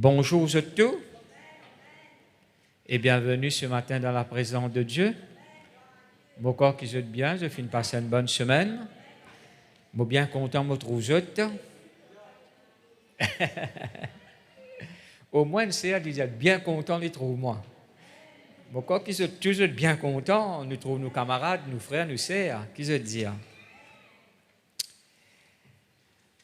Bonjour à tous et bienvenue ce matin dans la présence de Dieu. Mon corps qui se bien, je finis de passer une bonne semaine. Je suis bien content de me trouver. Au moins, c'est d'être bien content de les trouver moi. Mon corps qui se toujours bien content, nous trouvons nos camarades, nos frères, nos sœurs, qui se disent.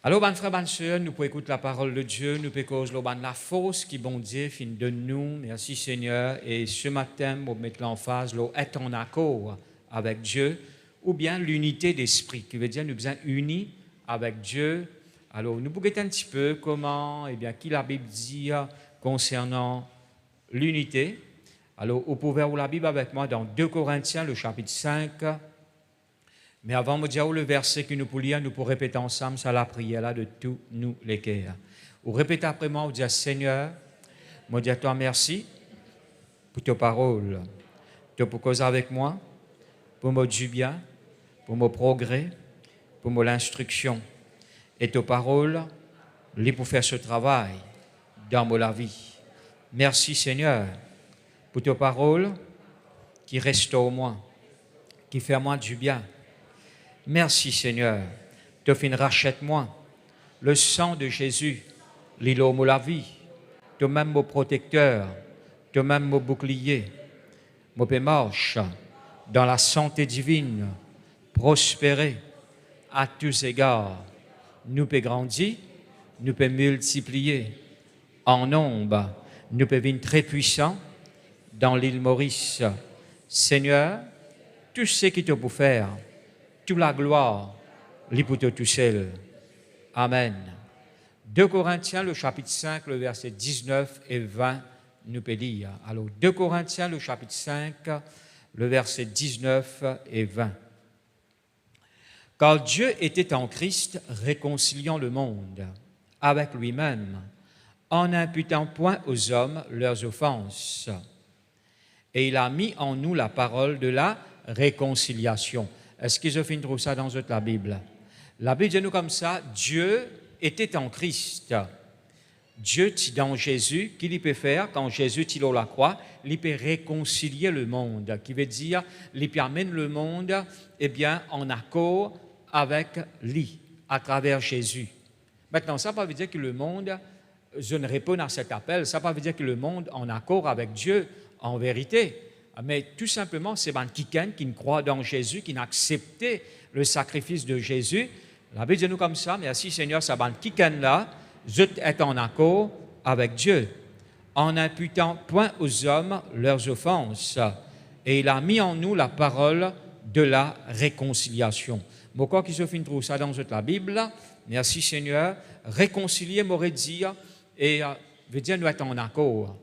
Alors, bonnes frères, bonnes sœurs, nous pouvons écouter la parole de Dieu, nous pouvons causer la force qui, bon Dieu, fin de nous. Merci Seigneur. Et ce matin, nous mettons l'emphase, être en accord avec Dieu, ou bien l'unité d'esprit, qui veut dire nous sommes unis avec Dieu. Alors, nous pouvons un petit peu comment, qui la Bible dit concernant l'unité. Alors, vous pouvez ouvrir la Bible avec moi dans 2 Corinthiens, le chapitre 5. Mais avant de dire le verset que nous pouvons lire, nous pourrons répéter ensemble ça la prière là de tous nous les cœurs. Vous répétez après moi, vous dites Seigneur, moi dis à toi merci pour tes paroles, pour causer avec moi, pour mon du bien, pour mon progrès, pour mon instruction. Et tes paroles, les pour faire ce travail dans ma vie. Merci Seigneur pour tes paroles qui restaurent moi, qui font moi du bien. Merci Seigneur, tu fin rachète-moi. Le sang de Jésus, l'îlot la vie, tu même mon protecteur, tu même mon bouclier, mon peux marche dans la santé divine, prospérer à tous égards. Nous peut grandir, nous peut multiplier en nombre, nous peut venir très puissants dans l'île Maurice. Seigneur, tout ce qui te peut faire, toute la gloire, les pour tout seul. Amen. 2 Corinthiens, le chapitre 5, le verset 19 et 20, nous peut lire. Alors, 2 Corinthiens, le chapitre 5, le verset 19 et 20. Car Dieu était en Christ, réconciliant le monde avec lui-même, en n'imputant point aux hommes leurs offenses. Et il a mis en nous la parole de la réconciliation. Est-ce que je finis de trouver ça dans la Bible? La Bible dit nous comme ça, Dieu était en Christ. Dieu, dans Jésus, qu'il peut faire quand Jésus est à la croix, il peut réconcilier le monde, qui veut dire, il peut amener le monde en accord avec lui, à travers Jésus. Maintenant, ça ne veut pas dire que le monde, je ne réponds à cet appel, ça ne veut pas dire que le monde est en accord avec Dieu, en vérité. Mais tout simplement, c'est quelqu'un qui croit dans Jésus, qui a accepté le sacrifice de Jésus. La Bible dit nous comme ça, merci Seigneur, c'est quelqu'un-là, je est en accord avec Dieu, en n'imputant point aux hommes leurs offenses. Et il a mis en nous la parole de la réconciliation. Pourquoi qu'il se finit trouver ça dans la Bible? Merci Seigneur. Réconcilier m'aurait dit, et veut dire nous être en accord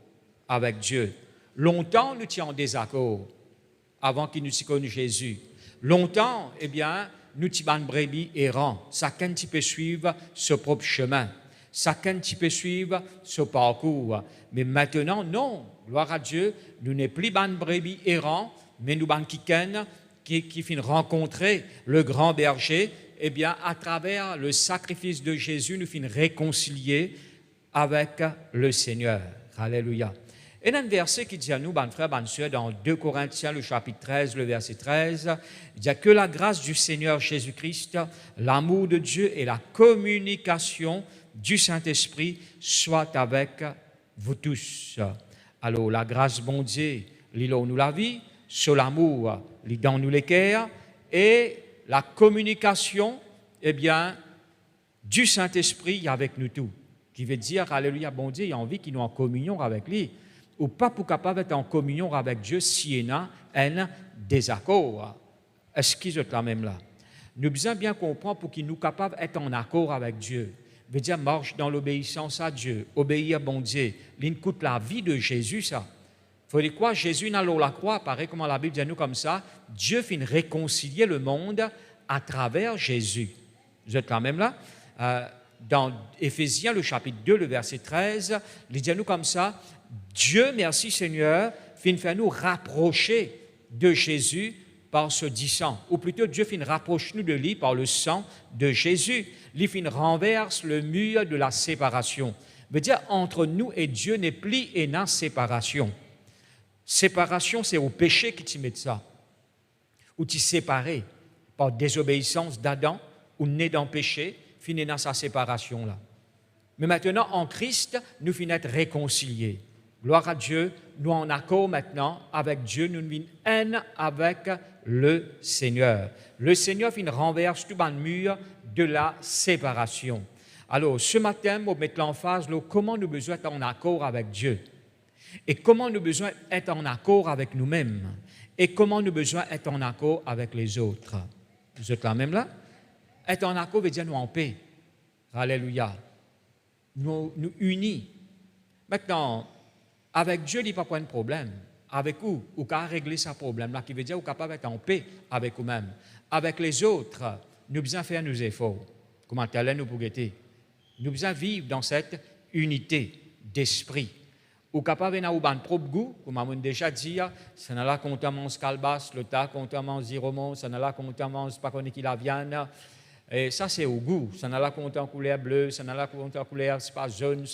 avec Dieu. Longtemps, nous étions en désaccord avant qu'il nous connu Jésus. Longtemps, nous étions en brebis errants. Chacun peut suivre ce propre chemin. Chacun peut suivre ce parcours. Mais maintenant, non. Gloire à Dieu, nous n'sommes plus en brebis errants, mais nous sommes quelqu'un qui finit rencontrer le grand berger. À travers le sacrifice de Jésus, nous finissons réconcilier avec le Seigneur. Alléluia. Et dans un verset qui dit à nous, bonnes frères, bonnes sœurs, dans 2 Corinthiens, le chapitre 13, le verset 13, il dit que la grâce du Seigneur Jésus-Christ, l'amour de Dieu et la communication du Saint-Esprit soient avec vous tous. Alors, la grâce, bon Dieu, l'îlot nous la vie, sur l'amour, l'îlot nous les cœurs, et la communication, du Saint-Esprit avec nous tous. Qui veut dire, alléluia, bon Dieu, il a envie qu'il nous en communion avec lui. Ou pas pour capable d'être en communion avec Dieu s'il y a un désaccord. Est-ce qu'ils sont là même là? Nous devons bien comprendre pour qu'il nous capable d'être en accord avec Dieu. Veut dire marche dans l'obéissance à Dieu, obéir à bon Dieu. Il coûte la vie de Jésus, ça. Il faut dire quoi? Jésus n'a la croix, pareil comme la Bible dit à nous comme ça, Dieu finit réconcilier le monde à travers Jésus. Vous êtes là même là? Dans Éphésiens, le chapitre 2, le verset 13, il dit à nous comme ça, Dieu, merci Seigneur, fait nous rapprocher de Jésus par ce dit sang. Ou plutôt, Dieu rapproche nous de lui par le sang de Jésus. Il renverse le mur de la séparation. Veut dire, entre nous et Dieu n'est plus une séparation. Séparation, c'est au péché qui t'y met ça. Ou t'y séparé par désobéissance d'Adam, ou né dans le péché, finit dans sa séparation là. Mais maintenant, en Christ, nous finissons être réconciliés. Gloire à Dieu, nous en accord maintenant avec Dieu, nous nous haine avec le Seigneur. Le Seigneur finit renverse tout le mur de la séparation. Alors, ce matin, on met l'emphase comment nous besoin être en accord avec Dieu et comment nous besoin être en accord avec nous-mêmes et comment nous besoin être en accord avec les autres. Vous êtes là même là? Être en accord veut dire nous en paix. Alléluia. Nous unis. Maintenant, avec Dieu, il n'y a pas de problème. Avec vous, vous pouvez régler ce problème-là, qui veut dire que vous êtes capable d'être en paix avec vous-même. Avec les autres, nous devons faire nos efforts. Comment allez nous pour guetter? Nous devons vivre dans cette unité d'esprit. Ou capable d'avoir un propre goût, comme on a déjà dit, ça n'a pas comptamment calbas, le tas comptamment ziromon, ça n'a pas comptamment pas qu'on qui la viande. Et ça, c'est au goût. Ça n'a pas comptamment couleur bleue, ça n'a pas comptamment couleur, c'est pas jaune,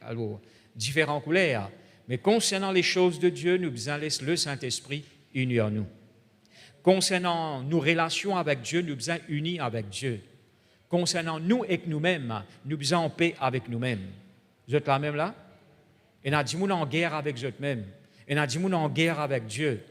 alors, différentes couleurs. Mais concernant les choses de Dieu, nous devons laisser le Saint-Esprit unir nous. Concernant nos relations avec Dieu, nous devons unir avec Dieu. Concernant nous et nous-mêmes, nous devons en paix avec nous-mêmes. Vous êtes là même là? Et nous avons en guerre avec eux-mêmes. Et nous avons en guerre avec Dieu.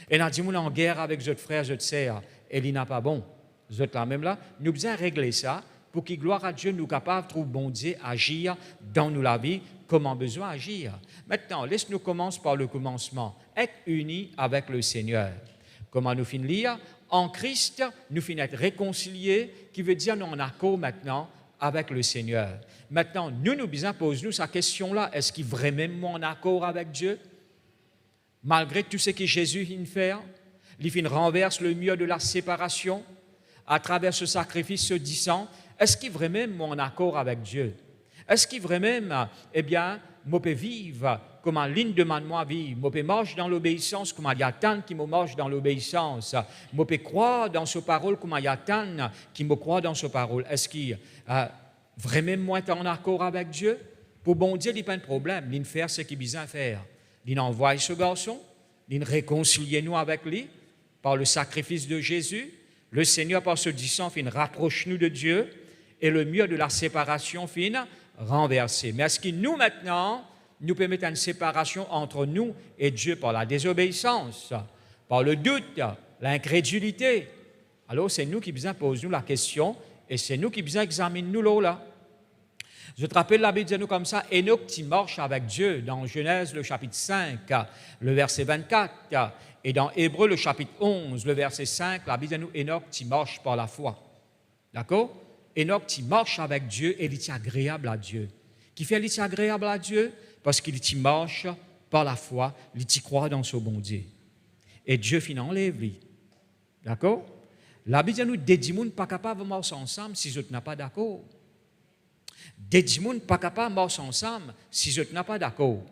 Et nous avons en guerre avec nos frères et nos sœurs. Et il n'a pas bon. Vous êtes là même là? Nous devons régler ça pour que, gloire à Dieu, nous capables de trouver bon Dieu agir dans nous la vie comme on besoin agir. Maintenant, laisse-nous commencer par le commencement. Être unis avec le Seigneur. Comment nous finissons lire? En Christ, nous finissons être réconciliés, qui veut dire nous en accord maintenant avec le Seigneur. Maintenant, nous devons poser cette question-là. Est-ce qu'il est vraiment en accord avec Dieu? Malgré tout ce que Jésus vient faire, il renverse le mur de la séparation à travers ce sacrifice, ce sang. Est-ce qu'il est vraiment en accord avec Dieu? Est-ce qu'il est vraiment, je peux vivre comme en ligne de moi vivre, je peux marcher dans l'obéissance comme il y a tant qui me marchent dans l'obéissance, je peux croire dans ce parole comme il y a tant qui me croient dans ce parole. Est-ce qu'il vraiment moi en accord avec Dieu? Pour bon Dieu, il n'y a pas de problème, il fait ce qu'il a besoin de faire. Il envoie ce garçon, il réconcilie nous avec lui par le sacrifice de Jésus. Le Seigneur, par ce sang, rapproche-nous de Dieu et le mur de la séparation renversé. Mais est-ce que nous, maintenant, nous pouvons mettre une séparation entre nous et Dieu par la désobéissance, par le doute, l'incrédulité? Alors, c'est nous qui besoin poser la question et c'est nous qui besoin examiner nous là. Je te rappelle, la Bible dit nous comme ça, Enoch qui marche avec Dieu dans Genèse, le chapitre 5, le verset 24, et dans Hébreux, le chapitre 11, le verset 5, la Bible dit nous, Enoch qui marche par la foi. D'accord? Enoch qui marche avec Dieu et il est agréable à Dieu. Qui fait il est agréable à Dieu? Parce qu'il y marche par la foi, il y croit dans ce bon Dieu. Et Dieu finit enlève lui. D'accord? La Bible dit nous, des gens pas capables de marcher ensemble si je n'ai pas d'accord. Des gens pas capables de marcher ensemble si je n'ai pas d'accord.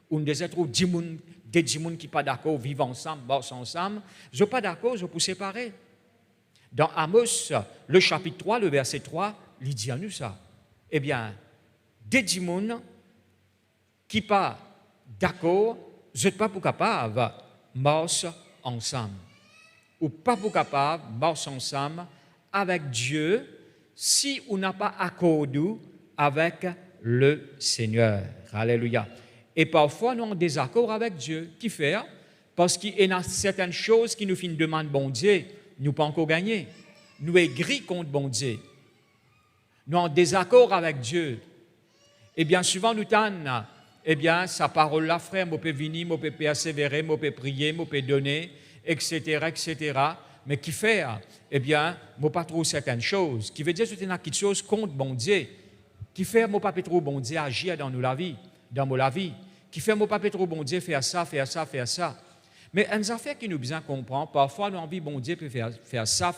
Ou des êtres des gens qui pas d'accord vivent ensemble, marchent ensemble. Je n'ai pas d'accord, je peux séparer. Dans Amos, le chapitre 3, le verset 3, il dit à nous ça. Eh bien, des gens qui pas d'accord, je ne suis pas capable de marcher ensemble. Ou pas capable de marcher ensemble avec Dieu si on n'a pas accord avec le Seigneur. Alléluia. Et parfois, nous sommes en désaccord avec Dieu. Qui fait? Parce qu'il y a certaines choses qui nous font une demande bon Dieu. Nous pas encore gagné. Nous aigris contre bon Dieu. Nous en désaccord avec Dieu. Et bien souvent nous tannons, sa parole là, frère, je peux venir, je peux persévérer, je peux prier, je peux donner, etc., etc. Mais qui fait? Je pas trop certaines choses. Qui veut dire que tu as quelque chose contre bon Dieu. Qui fait? Je pas trop bon Dieu agir dans la vie, dans la vie. Qui fait? Je pas trop bon Dieu faire ça, faire ça, faire ça. Mais une affaire qui nous besoin comprendre, parfois nous avons envie, bon Dieu peut faire ça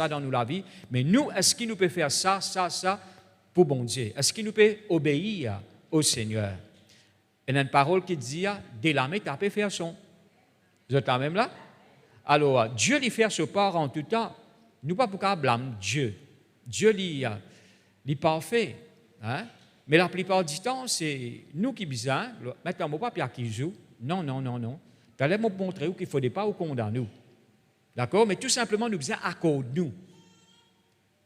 dans la vie, mais nous, est-ce qu'il nous peut faire ça pour bon Dieu? Est-ce qu'il nous peut obéir au Seigneur? Il y a une parole qui dit, dès la main, tu peux faire son. Vous êtes là même là? Alors, Dieu lui fait ce part en tout temps. Nous pas pour blâmer Dieu. Dieu lui parfait. Hein? Mais la plupart du temps, c'est nous qui disons, maintenant, mon papa qui joue, non, non, non, non. Tu allais me montrer qu'il ne faudrait pas au condamner nous. D'accord? Mais tout simplement, nous disons, accorde-nous.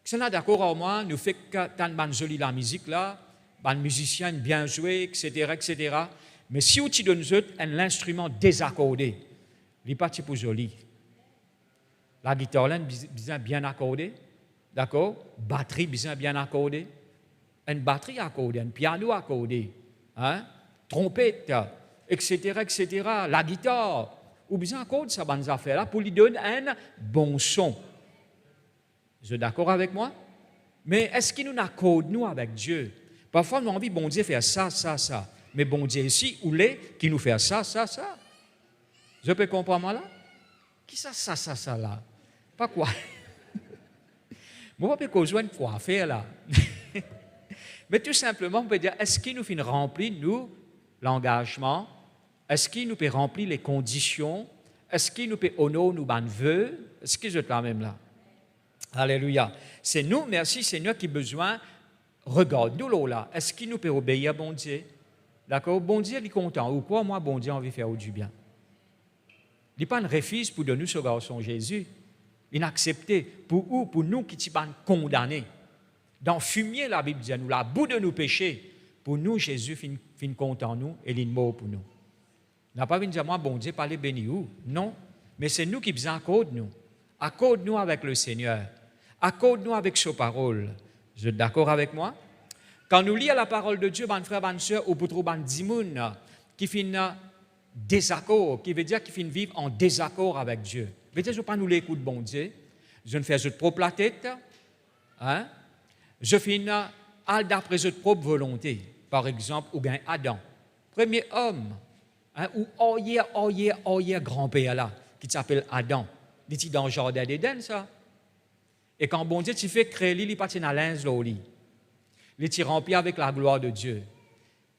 Si on est d'accord avec moi, nous fait que tant de jolie la musique là, ban musicien bien joué, etc., etc. Mais si on te donne un instrument désaccordé, il n'est pas pour joli. La guitare là, bien accordée, d'accord? Batterie bien accordée, une batterie accordée, un piano accordé, hein? Trompette, etc., etc. La guitare, ou bien accorde ça bonnes affaires là pour lui donner un bon son. Vous êtes d'accord avec moi? Mais est-ce qu'il nous accorde nous avec Dieu? Parfois, nous avons envie, bon Dieu, faire ça, ça, ça. Mais bon Dieu ici, où l'est, qui nous fait ça, ça, ça. Je peux comprendre moi là? Qui ça, ça, là? Pas quoi? Moi, je peux causer quoi faire là? Mais tout simplement, on peut dire, est-ce qu'il nous fait remplir, nous, l'engagement? Est-ce qu'il nous peut remplir les conditions? Est-ce qu'il nous peut honorer nos bonnes vœux? Est-ce que je te la même là? Alléluia. C'est nous, merci Seigneur, qui besoin, regarde-nous là. Est-ce qu'il nous peut obéir à bon Dieu? D'accord? Bon Dieu, il est content. Ou quoi, moi, bon Dieu, envie de faire du bien. Il n'est pas un refus pour donner ce garçon Jésus. Il a accepté. Pour où? Pour nous qui sommes condamnés. Dans fumier, la Bible dit, nous, la bout de nos péchés. Pour nous, Jésus fin content nous et il est mort pour nous. Il n'a pas venu dire, moi, bon Dieu, parlez béni où? Non. Mais c'est nous qui besoin accorde nous. Accorde-nous avec le Seigneur. Accorde-nous avec sa parole. Vous êtes d'accord avec moi? Quand nous lisons la parole de Dieu, mes frères, mes sœurs, ou pour trouver des gens qui finissent désaccord, qui veut dire qu'ils finissent vivre en désaccord avec Dieu. Veut dire, je ne pas nous l'écoute, bon Dieu. Je ne fais pas propre la tête. Hein? Je finis d'après notre propre volonté. Par exemple, ou bien Adam, premier homme, hein, ou grand-père là, qui s'appelle Adam. Il est dans le jardin d'Éden, ça. Et quand bon Dieu, tu fais créer lui, il passe dans l'inge là au lit. Il est rempli avec la gloire de Dieu.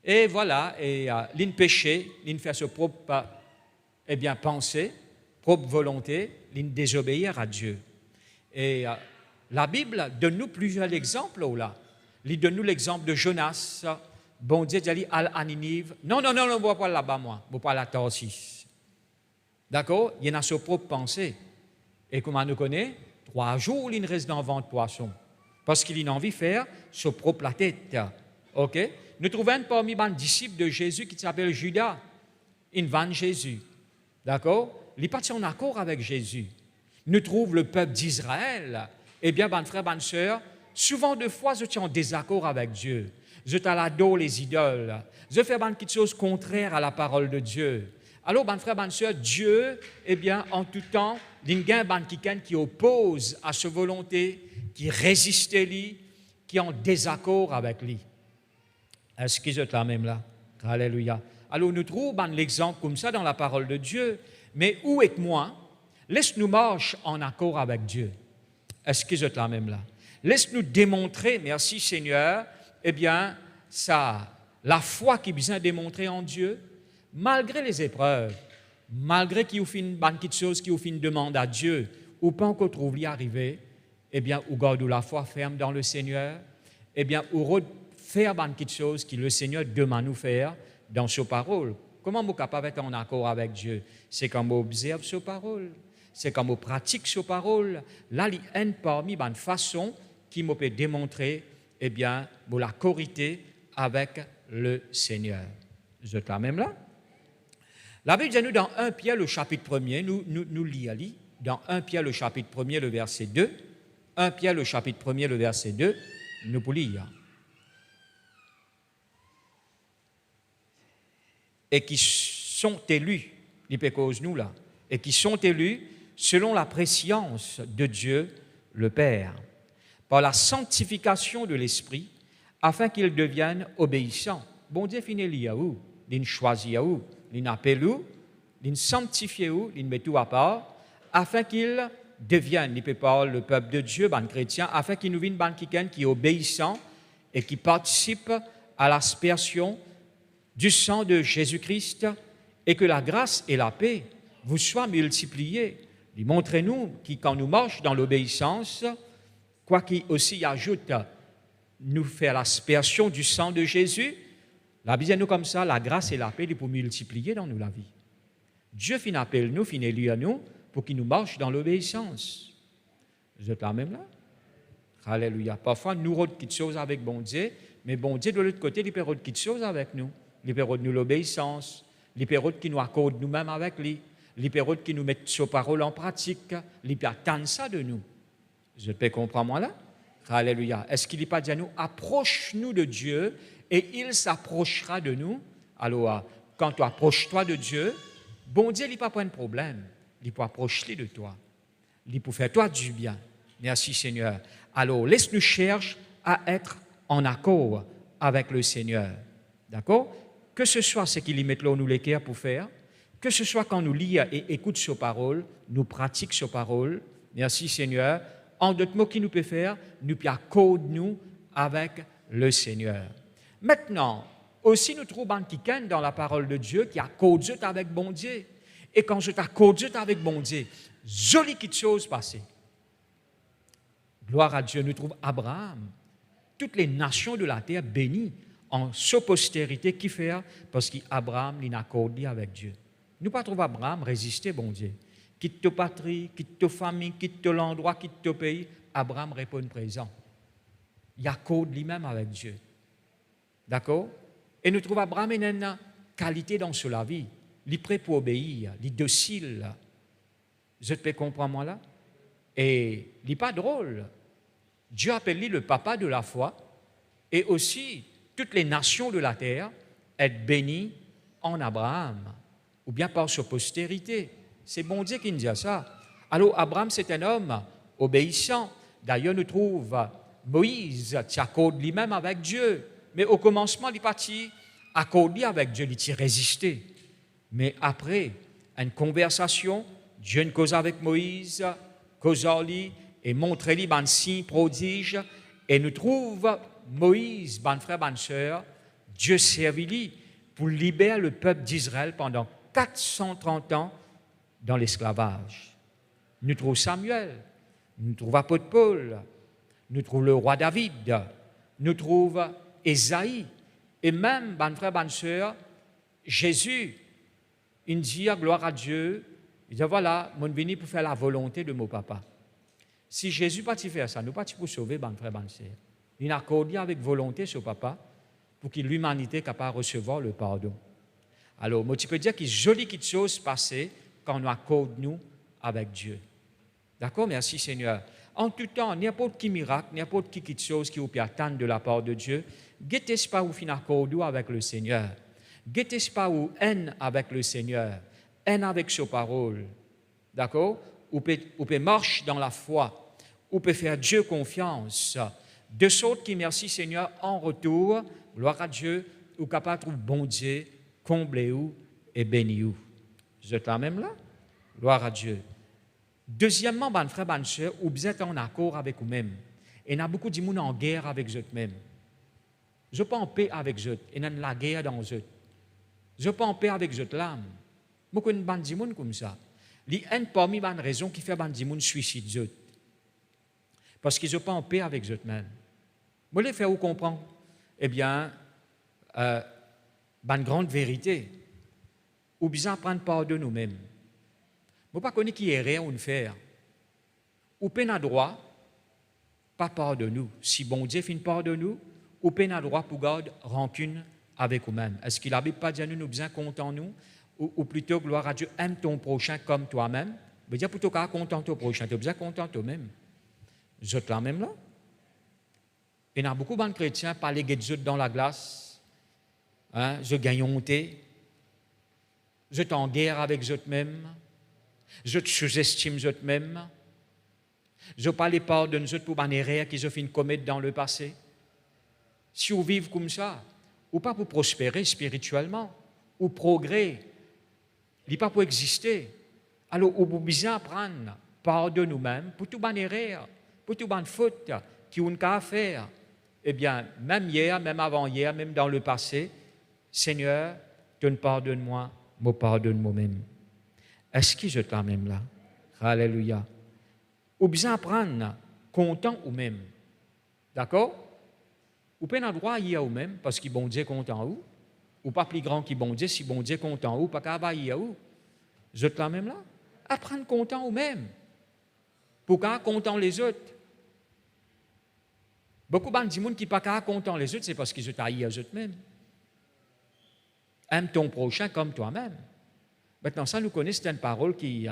Et voilà, et il péché, il fait sa propre pensée, propre volonté, il désobéir à Dieu. Et la Bible donne nous plusieurs exemples là. Il donne nous l'exemple de Jonas. Bon Dieu dit à Ninive, non, ne va pas là-bas, moi, ne va pas à la Tarsis. D'accord? Il y a sa propre pensée. Et comment nous connaît? 3 jours, il reste dans le ventre de poisson. Parce qu'il a envie de faire sa propre tête. OK? Nous trouvons parmi les disciples de Jésus qui s'appelle Judas. Il vend Jésus. D'accord? Il n'est pas en accord avec Jésus. Nous trouvons le peuple d'Israël. Eh bien, mes frères, mes sœurs, souvent de fois, je suis en désaccord avec Dieu. Je t'adore les idoles. Je fais quelque chose contraire à la parole de Dieu. Alors, mes frères, mes sœurs, Dieu, eh bien, en tout temps, il y a quelqu'un qui oppose à sa volonté, qui résiste à lui, qui est en désaccord avec lui. Est-ce que c'est la même là? Alléluia. Alors, nous trouvons l'exemple comme ça dans la parole de Dieu. Mais où est moi? Laisse-nous marcher en accord avec Dieu. Est-ce que c'est la même là? Laisse-nous démontrer, merci Seigneur, eh bien, ça, la foi qui est besoin démontrer en Dieu, malgré les épreuves, malgré qu'il y ait une bonne chose, qu'il y ait une demande à Dieu, ou pas encore trouve l'y arriver, eh bien, ou garde la foi ferme dans le Seigneur, eh bien, ou faire bonne chose que le Seigneur demande nous faire dans sa parole. Comment nous sommes capables d'être en accord avec Dieu? C'est quand on observe sa parole, c'est quand on pratique sa parole. Là, il y a une parmi les façons qui me peut démontrer, eh bien, la corité avec le Seigneur. Vous êtes là même là? La Bible dit nous dans 1 Pierre, le chapitre 1er, nous lisons dans 1 Pierre, le chapitre 1er, le verset 2. 1 Pierre, le chapitre 1er, le verset 2, nous pouvons lire. Et qui sont élus, nous là, et qui sont élus selon la préscience de Dieu le Père, par la sanctification de l'Esprit, afin qu'ils deviennent obéissants. Bon Dieu finit l'y où, l'in choisit où, l'in appelle où, l'in sanctifie où, l'in met tout à part, afin qu'ils deviennent, il peut parler le peuple de Dieu, les chrétiens, afin qu'ils nous viennent quelqu'un qui est obéissant et qui participe à l'aspersion du sang de Jésus-Christ, et que la grâce et la paix vous soient multipliées. Montrez-nous que quand nous marchons dans l'obéissance, quoi qu'il aussi ajoute nous faire l'aspersion du sang de Jésus, la Bible dit nous comme ça, la grâce et la paix pour multiplier dans nous la vie. Dieu fin appelle nous, fin élu à nous, pour qu'il nous marche dans l'obéissance. Vous êtes là même là? Alléluia. Parfois, nous rodons quelque chose avec bon Dieu, mais bon Dieu, de l'autre côté, il peut rodre quelque chose avec nous. Il peut rodre nous l'obéissance, il peut rodre qui nous accorde nous-mêmes avec lui, il peut rodre qui nous met sa parole en pratique, il peut attendre ça de nous. Je peux comprendre moi là? Alléluia. Est-ce qu'il n'est pas dit à nous, approche-nous de Dieu et il s'approchera de nous? Alors, quand tu approches-toi de Dieu, bon Dieu, il n'a pas de problème. Il peut approcher de toi. Il peut faire toi du bien. Merci Seigneur. Alors, laisse-nous chercher à être en accord avec le Seigneur. D'accord? Que ce soit ce qu'il y met là, nous l'équerre pour faire, que ce soit quand nous lisons et écoutons ses paroles, nous pratiquons ses paroles. Merci Seigneur. En d'autres mots, qui nous peut faire? Nous peut accorder nous avec le Seigneur. Maintenant, aussi nous trouvons un qui dans la parole de Dieu qui accorde avec bon Dieu. Et quand je t'accorde avec bon Dieu, jolie petite chose passée. Gloire à Dieu, nous trouvons Abraham. Toutes les nations de la terre bénies en sa postérité qui fait parce qu'Abraham l'a accordé avec Dieu. Nous pas trouver Abraham résister, bon Dieu. Quitte ta patrie, quitte ta famille, quitte l'endroit, quitte ton pays. Abraham répond présent. Il accorde lui-même avec Dieu. D'accord? Et nous trouvons Abraham une qualité dans sa vie. Il est prêt pour obéir, il est docile. Je te peux comprendre moi là? Et il n'est pas drôle. Dieu appelle lui le papa de la foi et aussi toutes les nations de la terre être bénies en Abraham ou bien par sa postérité. C'est bon Dieu qui nous dit ça. Alors Abraham c'est un homme obéissant. D'ailleurs nous trouvons Moïse qui accorde lui-même avec Dieu. Mais au commencement il est parti accorder avec Dieu, il s'y résisté. Mais après une conversation, Dieu ne cause avec Moïse, cause-lui et montre-lui un signe prodige. Et nous trouvons Moïse, ban frère, ban sœur, Dieu servit pour libérer le peuple d'Israël pendant 430 ans dans l'esclavage. Nous trouvons Samuel, nous trouvons l'apôtre Paul, nous trouvons le roi David, nous trouvons Ésaïe, et même, ban frère, ban sœur, Jésus, il dit, gloire à Dieu, il dit, voilà, je suis venu pour faire la volonté de mon papa. Si Jésus pas faire ça, nous pas pour sauver, ban frère, ban sœur. Il a accordé avec volonté son papa pour que l'humanité soit capable de recevoir le pardon. Alors, moi, tu peux dire qu'il y a jolie quelque chose passée quand on accorde nous avec Dieu. D'accord? Merci Seigneur. En tout temps, n'importe qui miracle, n'importe qui quelque chose qui vous peut attendre de la part de Dieu, guettez pas où fin accorde avec le Seigneur. Guettez pas où haine avec le Seigneur, haine avec ses paroles. D'accord? Ou peut marcher dans la foi, ou peut faire Dieu confiance. De sorte qui, merci Seigneur, en retour, gloire à Dieu, ou capable de trouver bon Dieu, combler ou et béni ou. Vous êtes là même là? Gloire à Dieu. Deuxièmement, ban frère, ban sœur, ou vous êtes en accord avec vous-même. Et il y a beaucoup de gens en guerre avec eux-mêmes. Je ne suis pas en paix avec eux, et il y a la guerre dans eux. Je ne suis pas en paix avec eux l'âme. Je connais ban de gens comme ça. Il y a une parmi les raisons qui fait ban de gens suicide eux. Parce qu'ils ne sont pas en paix avec eux-mêmes. Je vais faire vous comprendre. Eh bien, une grande vérité. Ou bien prendre part de nous-mêmes. Je ne sais pas qui est rien ou ne faire. Ou peine à droit, pas part de nous. Si bon Dieu fait une part de nous, ou peine à droit pour garder rancune avec nous-mêmes. Est-ce qu'il n'habite pas dit à nous bien content nous, ou plutôt, gloire à Dieu, aime ton prochain comme toi-même? Je veux dire, plutôt qu'à content ton prochain, tu es bien content toi-même. Vous êtes là même là? Il y a beaucoup de chrétiens qui parlent de dans la glace. Hein, je gagne honté. Je suis en guerre avec eux-mêmes. Je te sous-estime eux-mêmes. Je parle les pardonne eux pour les erreurs qu'ils ont fait commettre dans le passé. Si vous vivez comme ça, ou pas pour prospérer spirituellement, ou progrès, il n'est pas pour exister. Alors, vous avez besoin d'apprendre pardonne nous-mêmes pour tout les erreurs, pour tout les fautes qui ont qu'à faire. Eh bien, même hier, même avant-hier, même dans le passé, Seigneur, pardonne-moi, me pardonne moi-même. Est-ce que je t'en même là? Alléluia. Ou bien apprendre content ou même. D'accord? Ou pas un droit à y ou même, parce qu'il bon Dieu content où, ou pas plus grand qu'il bon Dieu, si bon Dieu content où, pas qu'à y où. Vous êtes là même là? Apprendre content ou même. Pourquoi content les autres? Beaucoup de gens qui ne sont pas contents les autres, c'est parce qu'ils se taillent à eux-mêmes. Aime ton prochain comme toi-même. Maintenant, ça, nous connaissons une parole qui,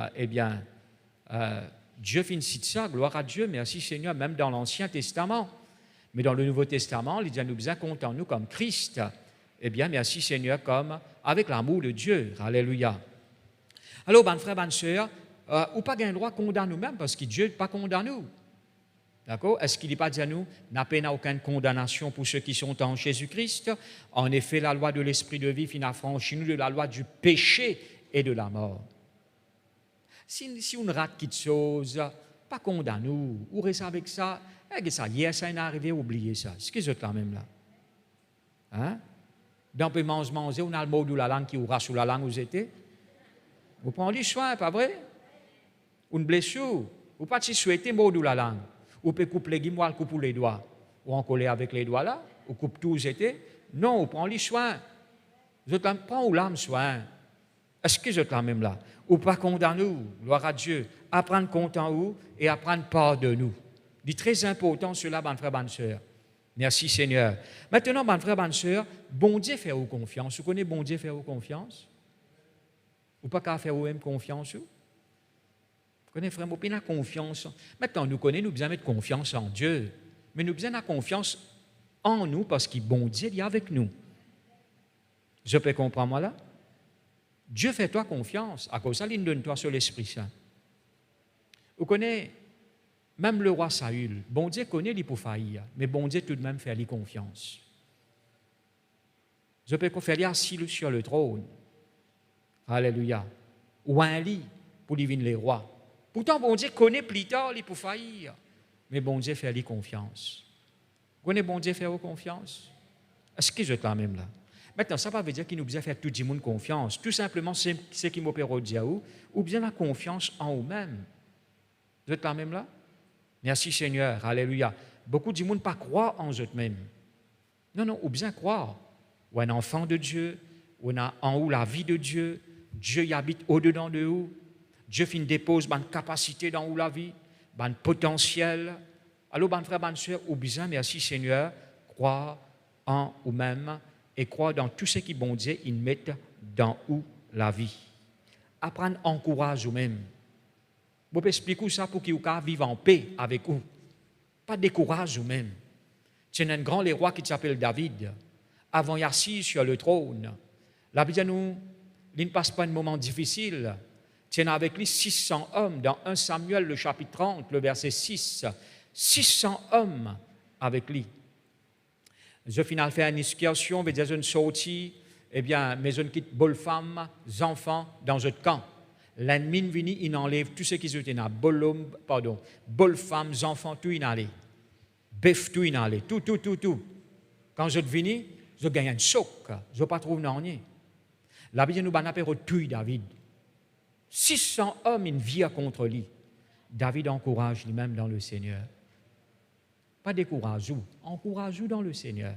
Dieu finit de ça, gloire à Dieu, merci Seigneur, même dans l'Ancien Testament. Mais dans le Nouveau Testament, il dit à nous bien contents, nous, comme Christ. Eh bien, merci Seigneur, comme avec l'amour de Dieu. Alléluia. Alors, ben frère, ben sœur, ou pas gain droit condamner nous-mêmes, parce que Dieu n'est pas condamné nous. D'accord? Est-ce qu'il n'est pas dit à nous, n'a pas aucune condamnation pour ceux qui sont en Jésus-Christ? En effet, la loi de l'esprit de vie finit affranchi nous de la loi du péché et de la mort. Si on rate quelque chose, pas condamné nous, ou reste avec ça, et ça, hier, ça est arrivé, oubliez ça. C'est ce que c'est là même là. Hein? Dans le manger, on a le mot de la langue qui aura sous la langue où vous étiez. Vous prenez soin, pas vrai? Une blessure, vous pas si souhaiter mot de la langue. Ou peut couper les guimauves, couper les doigts. Ou en coller avec les doigts là, ou coupe tout où vous étiez. Non, vous prenez soin. Vous prenez l'âme soin. Est-ce que vous êtes là même là? Ou pas condamner nous, gloire à Dieu. Apprendre content nous et apprendre part de nous. C'est très important cela, mon frère, bonne sœur. Merci Seigneur. Maintenant, mon frère, bonne sœur, bon Dieu fait vous confiance. Vous connaissez bon Dieu fait vous confiance? Ou pas qu'à faire vous-même confiance? Vous connaissez frère, vous avez confiance. Maintenant, nous connaissons, nous besoin mettre confiance en Dieu. Mais nous besoin de confiance en nous parce que bon Dieu est avec nous. Je peux comprendre moi là? Dieu fait toi confiance. À cause de ça, il donne toi sur l'Esprit Saint. Vous connaissez même le roi Saül, bon Dieu connaît lui pour faillir, mais bon Dieu tout de même fait lui confiance. Je peux faire lui assis sur le trône. Alléluia. Ou un lit pour lui venir les rois. Pourtant, bon Dieu connaît plus tard lui pour faillir, mais bon Dieu fait lui confiance. Vous connaissez bon Dieu fait vous confiance? Est-ce que je suis là même là? Maintenant, ça ne veut pas dire qu'il nous besoin faire tout le monde confiance. Tout simplement, c'est ce qui m'opère au diable, ou bien la confiance en vous-même. Vous êtes là même là? Merci Seigneur, alléluia. Beaucoup de gens ne pas croire en eux-mêmes. Non, ou bien croire. Ou un enfant de Dieu, ou on a en haut la vie de Dieu, Dieu y habite au-dedans de vous. Dieu fin dépose une capacité dans vous la vie, un potentiel. Alors, mon frère, bonne soeur, ou bien, merci Seigneur, croire en vous-même et croire dans tout ce qui bon Dieu, il met dans vous la vie. Apprendre en courage vous-même. Je peux expliquer ça pour que vous vivez en paix avec vous. Pas de courage vous-même. C'est un grand roi qui s'appelle David. Avant, il est assis sur le trône. La Bible nous, il ne passe pas un moment difficile. Il avec lui 600 hommes. Dans 1 Samuel, le chapitre 30, le verset 6. 600 hommes avec lui. Je final fait une excursion, veut dire une sortie, eh bien, mais je quitte bonnes femmes, enfants dans un camp. L'ennemi vient, il enlève tout ce qui est là, bonnes femmes, enfants, tout il enlève. Bœuf, tout il enlève, tout. Quand je viens, je gagne un choc, je ne pas trouver rien. La Bible nous a tué David. 600 hommes, une vie contre lui. David encourage lui-même dans le Seigneur. Pas décourage-vous, encourage-vous dans le Seigneur.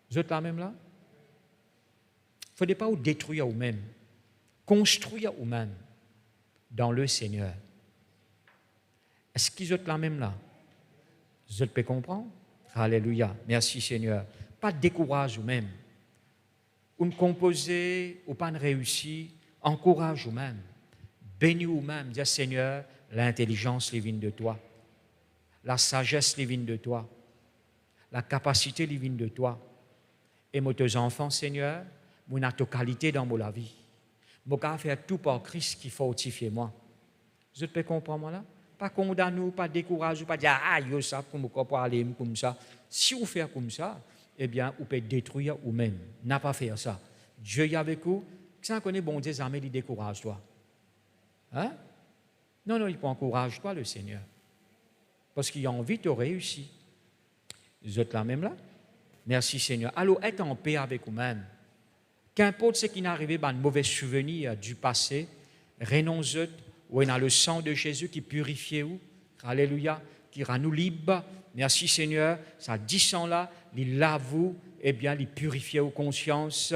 Vous êtes là même là? Il ne faudrait pas vous détruire vous-même. Construire vous-même dans le Seigneur. Est-ce que vous êtes là même là? Vous pouvez comprendre? Alléluia. Merci Seigneur. Pas de décourage vous-même. Ou ne composez ou pas de réussir. Encourage vous-même. Bénis vous-même. Dis Seigneur, l'intelligence divine de toi. La sagesse divine de toi. La capacité divine de toi. Et moi, tes enfants, Seigneur, mon a ta qualité dans ma vie. Je vais faire tout par Christ qui fortifie moi. Vous peux comprendre moi là? Pas condamner, pas décourager, pas dire ah yo ça comme pour aller comme ça. Si vous faites comme ça, eh bien vous pouvez détruire vous-même. N'a pas fait ça. Dieu est avec vous. Si on connaît bon Dieu, ça il décourage toi. Hein? Non, il peut encourager toi le Seigneur. Parce qu'il a envie de réussir. Vous êtes là même là? Merci Seigneur. Alors, être en paix avec vous-même. Qu'importe ce qui n'est arrivé, un mauvais souvenir du passé, renonce-le, où il y a le sang de Jésus qui purifie vous. Alléluia, qui rend nous libres Merci Seigneur, ça descend là, il lave vous, eh bien, il purifie aux consciences,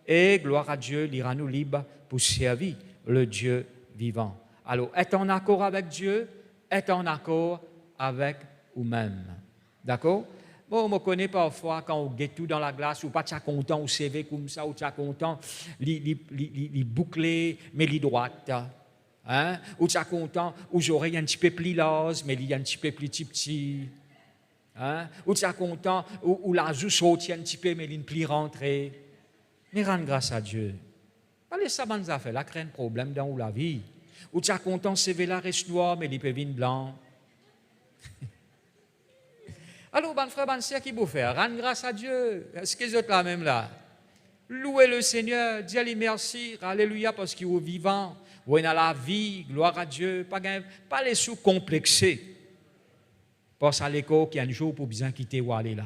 et gloire à Dieu, il rend nous libres pour servir le Dieu vivant. Alors, être en accord avec Dieu, être en accord avec vous-même. D'accord? Bon, on me connaît parfois quand on guette tout dans la glace, ou pas tu es content, ou CV comme ça, ou tu es content, les boucler, mais les droites. Hein? Ou tu es content, ou j'aurais un petit peu plus large, mais il y a un petit peu plus petit. Hein? Ou tu es content, ou la joue saute un petit peu, mais il ne plus rentrée. Mais rendre grâce à Dieu. Pas les sabannes affaires, là, crée un problème dans la vie. Ou tu es content, CV là reste noir, mais il peut venir blanc. Alors, bon frère, bon sœur, qui vous faire? Rendre grâce à Dieu. Est-ce que vous êtes là même là? Louez le Seigneur, dis-lui merci, alléluia, parce qu'il est vivant. Ou il a la vie, gloire à Dieu. Pas les sous-complexés. Parce à l'école qu'il y a un jour pour bien quitter ou aller là.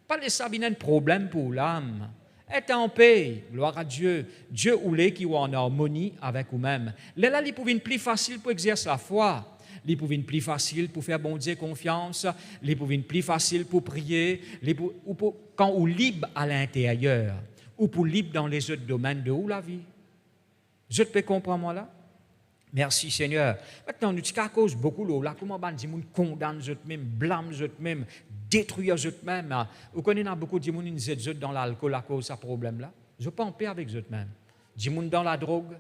Pas les sabines un problème pour l'âme. Être en paix, gloire à Dieu. Dieu ou les qui sont en harmonie avec vous-même. Là, il pouvait être plus facile pour exercer la foi. Il pouvait être plus facile pour faire bon Dieu confiance. Il pouvait être plus facile pour prier. Quand on est libre à l'intérieur, ou pour libre dans les autres domaines de où la vie. Je peux comprendre moi là? Merci Seigneur. Maintenant, nous avons cause beaucoup là. Comment on dit, condamne eux-mêmes, blâme eux-mêmes, détruit eux-mêmes. Vous connaissez beaucoup de gens qui sont dans l'alcool à cause de ce problème-là. Je ne suis pas en paix avec eux-mêmes. Des gens dans la drogue.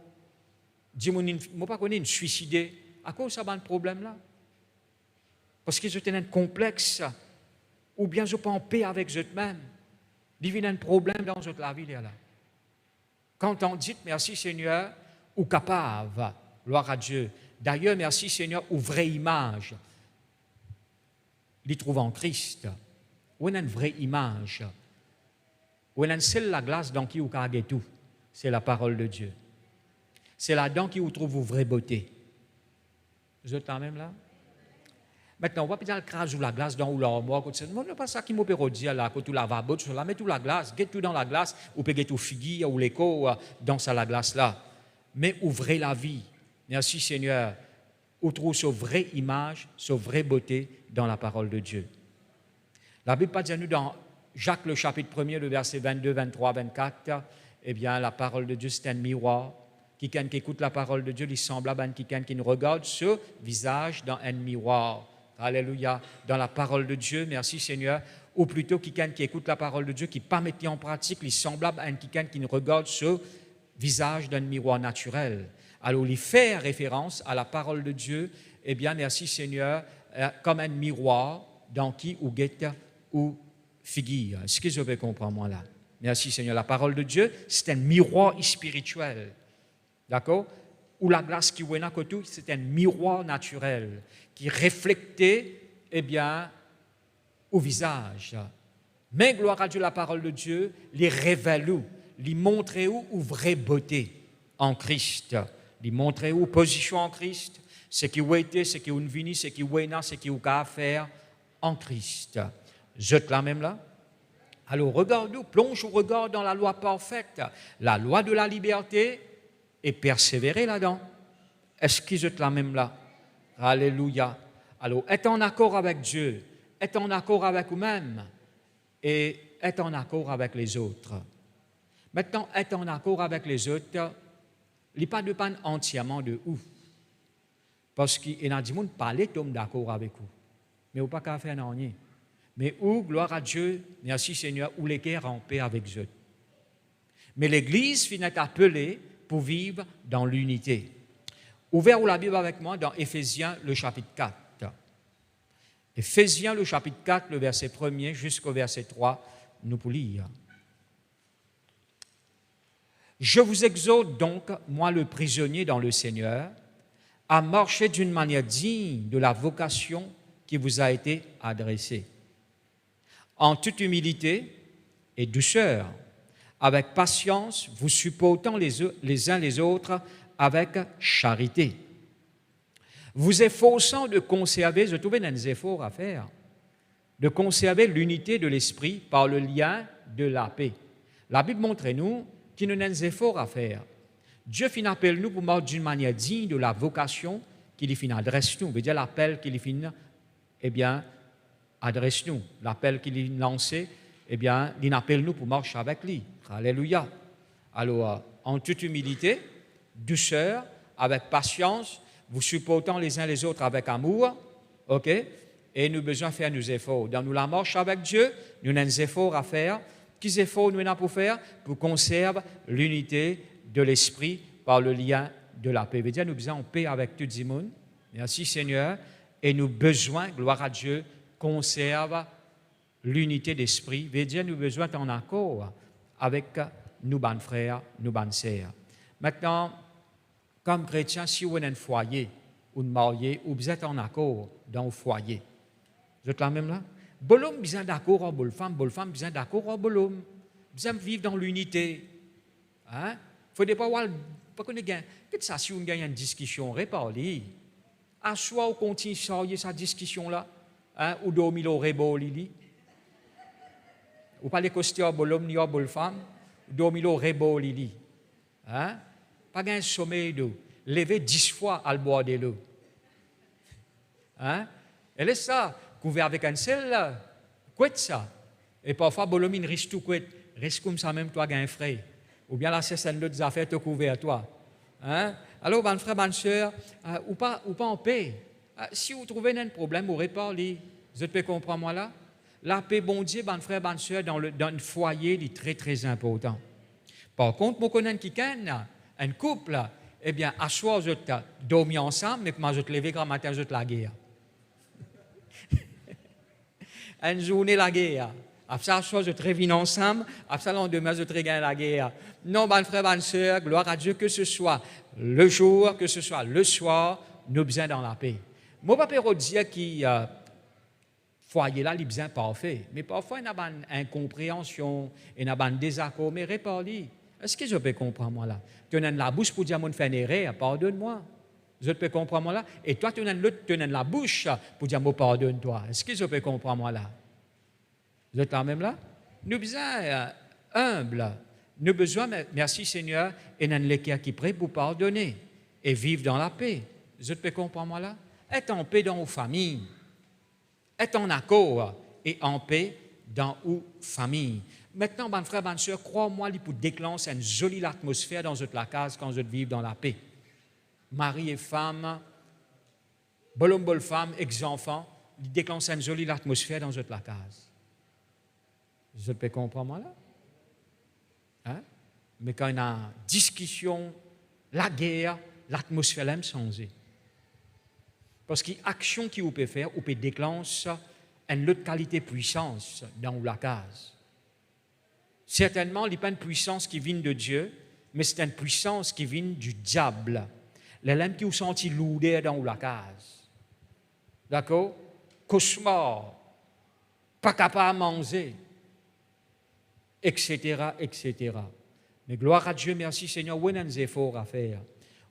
Des gens qui ne pas connaître suicidés à cause de ce problème-là. Parce qu'ils ont un complexe. Ou bien ils ne sont pas en paix avec eux-mêmes. Il y a un problème dans la vie. Là. Quand on dit merci Seigneur, ou capable, gloire à Dieu. D'ailleurs, merci Seigneur, ou vraie image. Il trouve en Christ. Ou une vraie image. Ou une seule la glace dans qui vous carguez tout. C'est la parole de Dieu. C'est là-dedans qui vous trouve vos vraies beautés. Vous êtes quand même là? Maintenant, on va peut-être craser la glace dans l'armoire. Ce n'est pas ça qui m'a dire là, quand tu lavabo, tu la mets tout la glace, get tout dans la glace, ou peut get tout figuier ou l'écho dans la glace là. Mais ouvrez la vie. Merci Seigneur. Où trouve sa vraie image, sa vraie beauté dans la parole de Dieu. La Bible parle nous dans Jacques le chapitre 1er, le verset 22, 23, 24. Eh bien, la parole de Dieu, c'est un miroir. Quelqu'un qui écoute la parole de Dieu, il semble à quelqu'un qui nous regarde ce visage dans un miroir. Alléluia. Dans la parole de Dieu, merci Seigneur. Ou plutôt, quelqu'un qui écoute la parole de Dieu, qui pas mettre en pratique, il semblable à quelqu'un qui nous regarde ce visage d'un miroir naturel. Alors, il fait référence à la parole de Dieu, eh bien, merci Seigneur, comme un miroir dans qui ou guette ou figure. Est-ce que je vais comprendre moi là? Merci Seigneur. La parole de Dieu, c'est un miroir spirituel. D'accord? Ou la glace qui est à côté, c'est un miroir naturel qui reflète, eh bien, au visage. Mais gloire à Dieu, la parole de Dieu, les révèle où, les montre où vraie beauté en Christ, les montre où position en Christ, ce qui est été, ce qui est venu, ce qui est là, ce qui est à faire en Christ. Jette là même là. Alors regarde-nous, plonge ou regarde dans la loi parfaite, la loi de la liberté, et persévérer là-dedans. Est-ce qu'ils sont là même là? Alléluia. Alors, être en accord avec Dieu, être en accord avec vous-même et être en accord avec les autres. Maintenant, être en accord avec les autres, il n'est pas dépendre entièrement de où. Parce qu'il y a des gens qui parlent d'accord avec vous. Mais vous n'avez pas qu'à faire rien. Mais où, gloire à Dieu, merci Seigneur, où les cœurs en paix avec eux. Mais l'Église finit appelée pour vivre dans l'unité. Ouvrez la Bible avec moi dans Éphésiens, le chapitre 4. Éphésiens, le chapitre 4, le verset 1er jusqu'au verset 3, nous pour lire. Je vous exhorte donc, moi le prisonnier dans le Seigneur, à marcher d'une manière digne de la vocation qui vous a été adressée, en toute humilité et douceur, avec patience, vous supportant les uns les autres avec charité. Vous efforçant de conserver, je trouvais des efforts à faire, de conserver l'unité de l'esprit par le lien de la paix. La Bible montre-nous qu'il y a des efforts à faire. Dieu fin appelle nous pour marcher d'une manière digne de la vocation qu'il fin adresse nous. On veut dire l'appel qu'il fin, eh bien, adresse-nous. L'appel qu'il a lancé, eh bien, il appelle nous pour marcher avec lui. Alléluia. Alors, en toute humilité, douceur, avec patience, vous supportant les uns les autres avec amour, ok? Et nous avons besoin de faire nos efforts. Dans nous la marche avec Dieu, nous avons des efforts à faire. Quels efforts nous avons pour faire? Pour conserver l'unité de l'esprit par le lien de la paix. Nous avons besoin de paix avec tout le monde. Merci Seigneur. Et nous avons besoin, gloire à Dieu, conserve l'unité d'esprit. Nous avons besoin d'en accord avec nos bonnes frères, nos bonnes sœurs. Maintenant, comme chrétien, si vous êtes un foyer ou marié, vous êtes en accord dans le foyer. Vous êtes là même là? Bolom besoin d'accord en bol femme besoin d'accord en bolom. Besoin de vivre dans l'unité. Hein? Faut pas avoir pas qu'on gagne. Qu'est-ce que ça si on gagne une discussion répartie? À soi on continue sa discussion là, hein, ou dormir au rebo lili. Ou pas les costumes bolom ni en bol femme, dormir au rebo lili. Hein? Pas gain sommeil d'eau. Lever 10 fois à boire de l'eau. Hein? Et laisse ça, couvert avec un sel là. Quoi ça? Et parfois, bolomine riche tout quoi. Reste comme ça même, toi, gain frais. Ou bien là, c'est celle d'autres affaires te couvert toi. Hein? Alors, bon frère, bonne soeur, ou pas en paix. Si vous trouvez un problème, vous réparez. Vous pouvez comprendre moi là? La paix, bon Dieu, bon frère, bonne soeur, dans le foyer, est très, très important. Par contre, moi, connais qui un couple, eh bien, à soir, vous êtes dormi ensemble, mais comment vous êtes levé grand matin, vous êtes la guerre. Une journée, la guerre. Après ça, vous êtes réunis ensemble, après ça, le lendemain, vous êtes réunis la guerre. Non, bonne frère, bonne soeur, gloire à Dieu, que ce soit le jour, que ce soit le soir, nous besoin dans la paix. Moi, je ne peux pas dire que foyer là, il est bien parfait. Mais parfois, il y a une incompréhension, il y a un désaccord, mais réparez. Est-ce que je peux comprendre moi là? Tu as la bouche pour dire mon fait une erreur, pardonne-moi. Je peux comprendre moi là. Et toi, tu as la bouche pour dire mon pardonne-toi. Est-ce que je peux comprendre moi là? Vous êtes là même là? Nous besoin humble. Nous besoin, merci Seigneur, et nous sommes qui prêt pour pardonner et vivre dans la paix. Je peux comprendre moi là? Être en paix dans vos familles. Être en accord et en paix dans vos familles. Maintenant, bon frère, bonne soeur, crois-moi, il peut déclencher une jolie atmosphère dans votre case quand vous vivez dans la paix. Mari et femme, bol femme, ex-enfant, il déclenche une jolie atmosphère dans votre case. Vous pouvez comprendre moi là? Hein? Mais quand il y a une discussion, la guerre, l'atmosphère aime changer. Parce qu'il y a une action qui vous peut faire, vous peut déclencher une autre qualité de puissance dans la case. Certainement, il n'y a pas une puissance qui vient de Dieu, mais c'est une puissance qui vient du diable. Les lames qui ont senti lourder dans la case. D'accord? Cauchemar, pas capable de manger, etc., etc. Mais gloire à Dieu, merci Seigneur, où il y a des efforts à faire.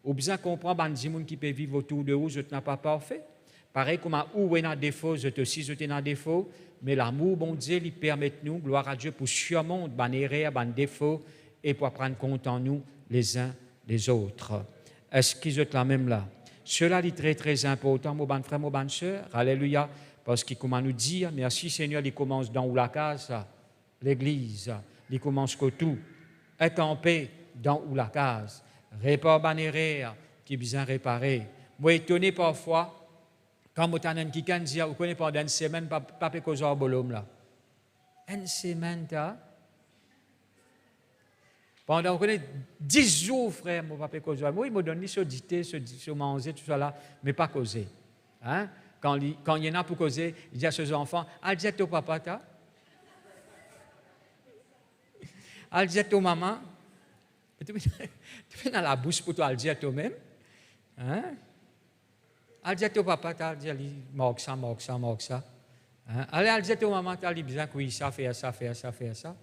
Ou bien comprendre, des gens qui peuvent vivre autour de vous, je n'ai pas parfait. Pareil comme où il y a des défauts, je te aussi, je t'ai un défaut. Mais l'amour, bon Dieu, il permet nous, gloire à Dieu, pour surmonter des erreurs, des défauts et pour prendre compte en nous les uns les autres. Est-ce qu'ils sont là même là? Cela est très, très important, mon bon frère, mon bonne soeur. Alléluia. Parce qu'il commence à nous dire, merci Seigneur, il commence dans la case, l'église. Il commence que tout. Être en paix dans la case. Réparer des erreurs qui est bien réparé. Moi, étonné parfois, quand vous avez quelqu'un qui dit, vous connaissez pendant une semaine, pas de cause de bolom là. Une semaine, pendant vous connaissez 10 jours, frère, mon papa cause. Moi, il me donne ce dité, ce manger, tout ça là, mais pas causer. Hein? Quand il y en a pour causer, il dit à ses enfants, allez dire au papa, allez dire au maman, tu mets dans la bouche pour toi, allez dire toi-même. Hein? Allez dire au papa, allez dire, manque ça. Hein? Allez dire au maman, allez bien, oui, ça, faire ça.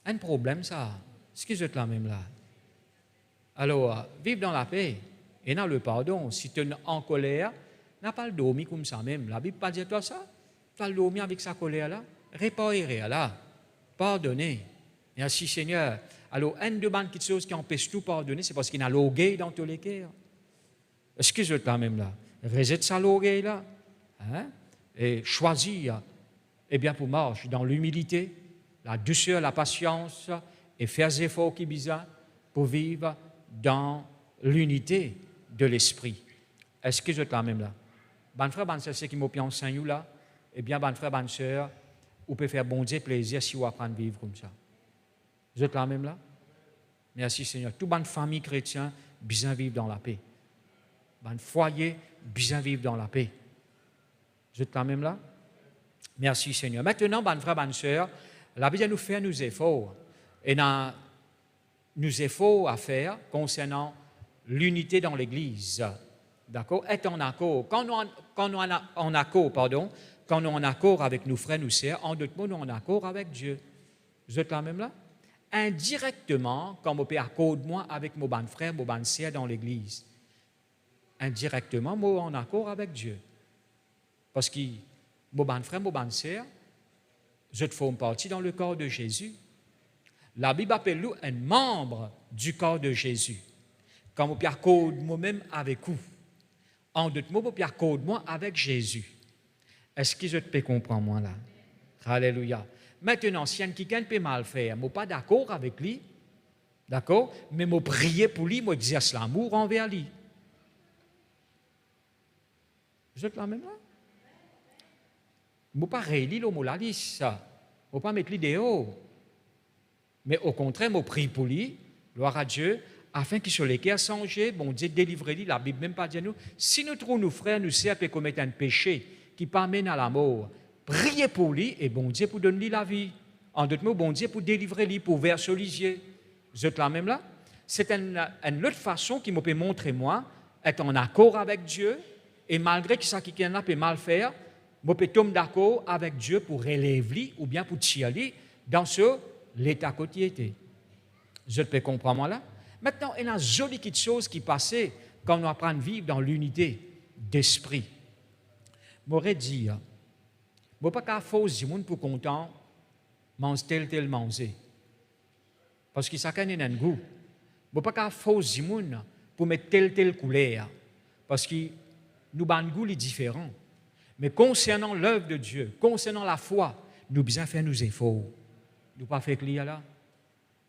Un problème, ça. Est-ce que vous êtes là même là? Alors, vivre dans la paix et dans le pardon. Si tu es en colère, n'a pas le dormir comme ça même. La Bible ne dit pas toi ça. Tu as le dormir avec sa colère là. Réparer là. Pardonner. Merci Seigneur. Alors, une de bonnes choses qui empêche tout pardonner, c'est parce qu'il y a l'orgueil dans tous les cœurs. Est-ce que vous êtes là même là? Résette ça l'orgueil là. Hein? et choisir, eh bien, pour marcher dans l'humilité, la douceur, la patience, et faire des efforts qui besoin pour vivre dans l'unité de l'esprit. Est-ce que je êtes là même là? Bon frère, bonne sœur, c'est qui m'ont enseigné là, eh bien, bon frère, bonne sœur, vous pouvez faire bon Dieu plaisir si vous apprenez à vivre comme ça. Vous êtes là même là? Merci Seigneur. Toute bonne famille chrétienne, bien vivre dans la paix. Bon foyer, bien vivre dans la paix. Vous êtes là même là? Merci Seigneur. Maintenant, bon frère, bonne sœur, la Bible nous fait nos efforts. Et dans nos efforts à faire concernant l'unité dans l'Église. D'accord? Être en accord. Quand nous en accord, quand nous en accord avec nos frères, nos sœurs, en d'autres mots, nous en accord avec Dieu. Vous êtes là même là? Indirectement, quand je peux accorder moi avec mon bon frère, mon bonne sœur dans l'Église. Indirectement, moi en accord avec Dieu. Parce que mon bon frère, mon bonne sœur, je forme partie dans le corps de Jésus. La Bible appelle nous un membre du corps de Jésus. Quand je peux accorder moi-même avec vous. En d'autres mots, je peux accorder moi avec Jésus. Est-ce que je peux comprendre moi là? Alléluia. Maintenant, si quelqu'un peut mal faire, je ne suis pas d'accord avec lui, d'accord? Mais je prie pour lui, je exerce l'amour envers lui. Vous êtes là même là? Je ne suis pas rééli le mot la liste, ça. Je ne pas mettre lui dehors. Mais au contraire, je prie pour lui, gloire à Dieu, afin qu'il soit les cœurs changés, bon Dieu délivre lui, la Bible même pas dit nous, si nous trouvons nos frères, nous sœurs, qui commettent un péché qui peut amener à la mort, priez pour lui et bon Dieu pour donner lui la vie. En d'autres mots, bon Dieu pour délivrer lui, pour verser les yeux. Vous êtes là même là? C'est une autre façon qui me peut montrer moi, être en accord avec Dieu, et malgré que ça qui peut mal faire, je peux tomber d'accord avec Dieu pour relever lui ou bien pour tirer lui dans l'état quotidien. Je peux comprendre moi là? Maintenant, il y a une jolie petite chose qui passait quand on apprend à vivre dans l'unité d'esprit. Je m'aurais dit, je ne peux pas faire du monde pour content manger tel manger. Parce que ça a un goût. Je ne peux pas faire du monde pour mettre telle couleur. Parce que nous avons un goût différent. Mais concernant l'œuvre de Dieu, concernant la foi, nous devons faire nos efforts. Nous ne pas faire client là.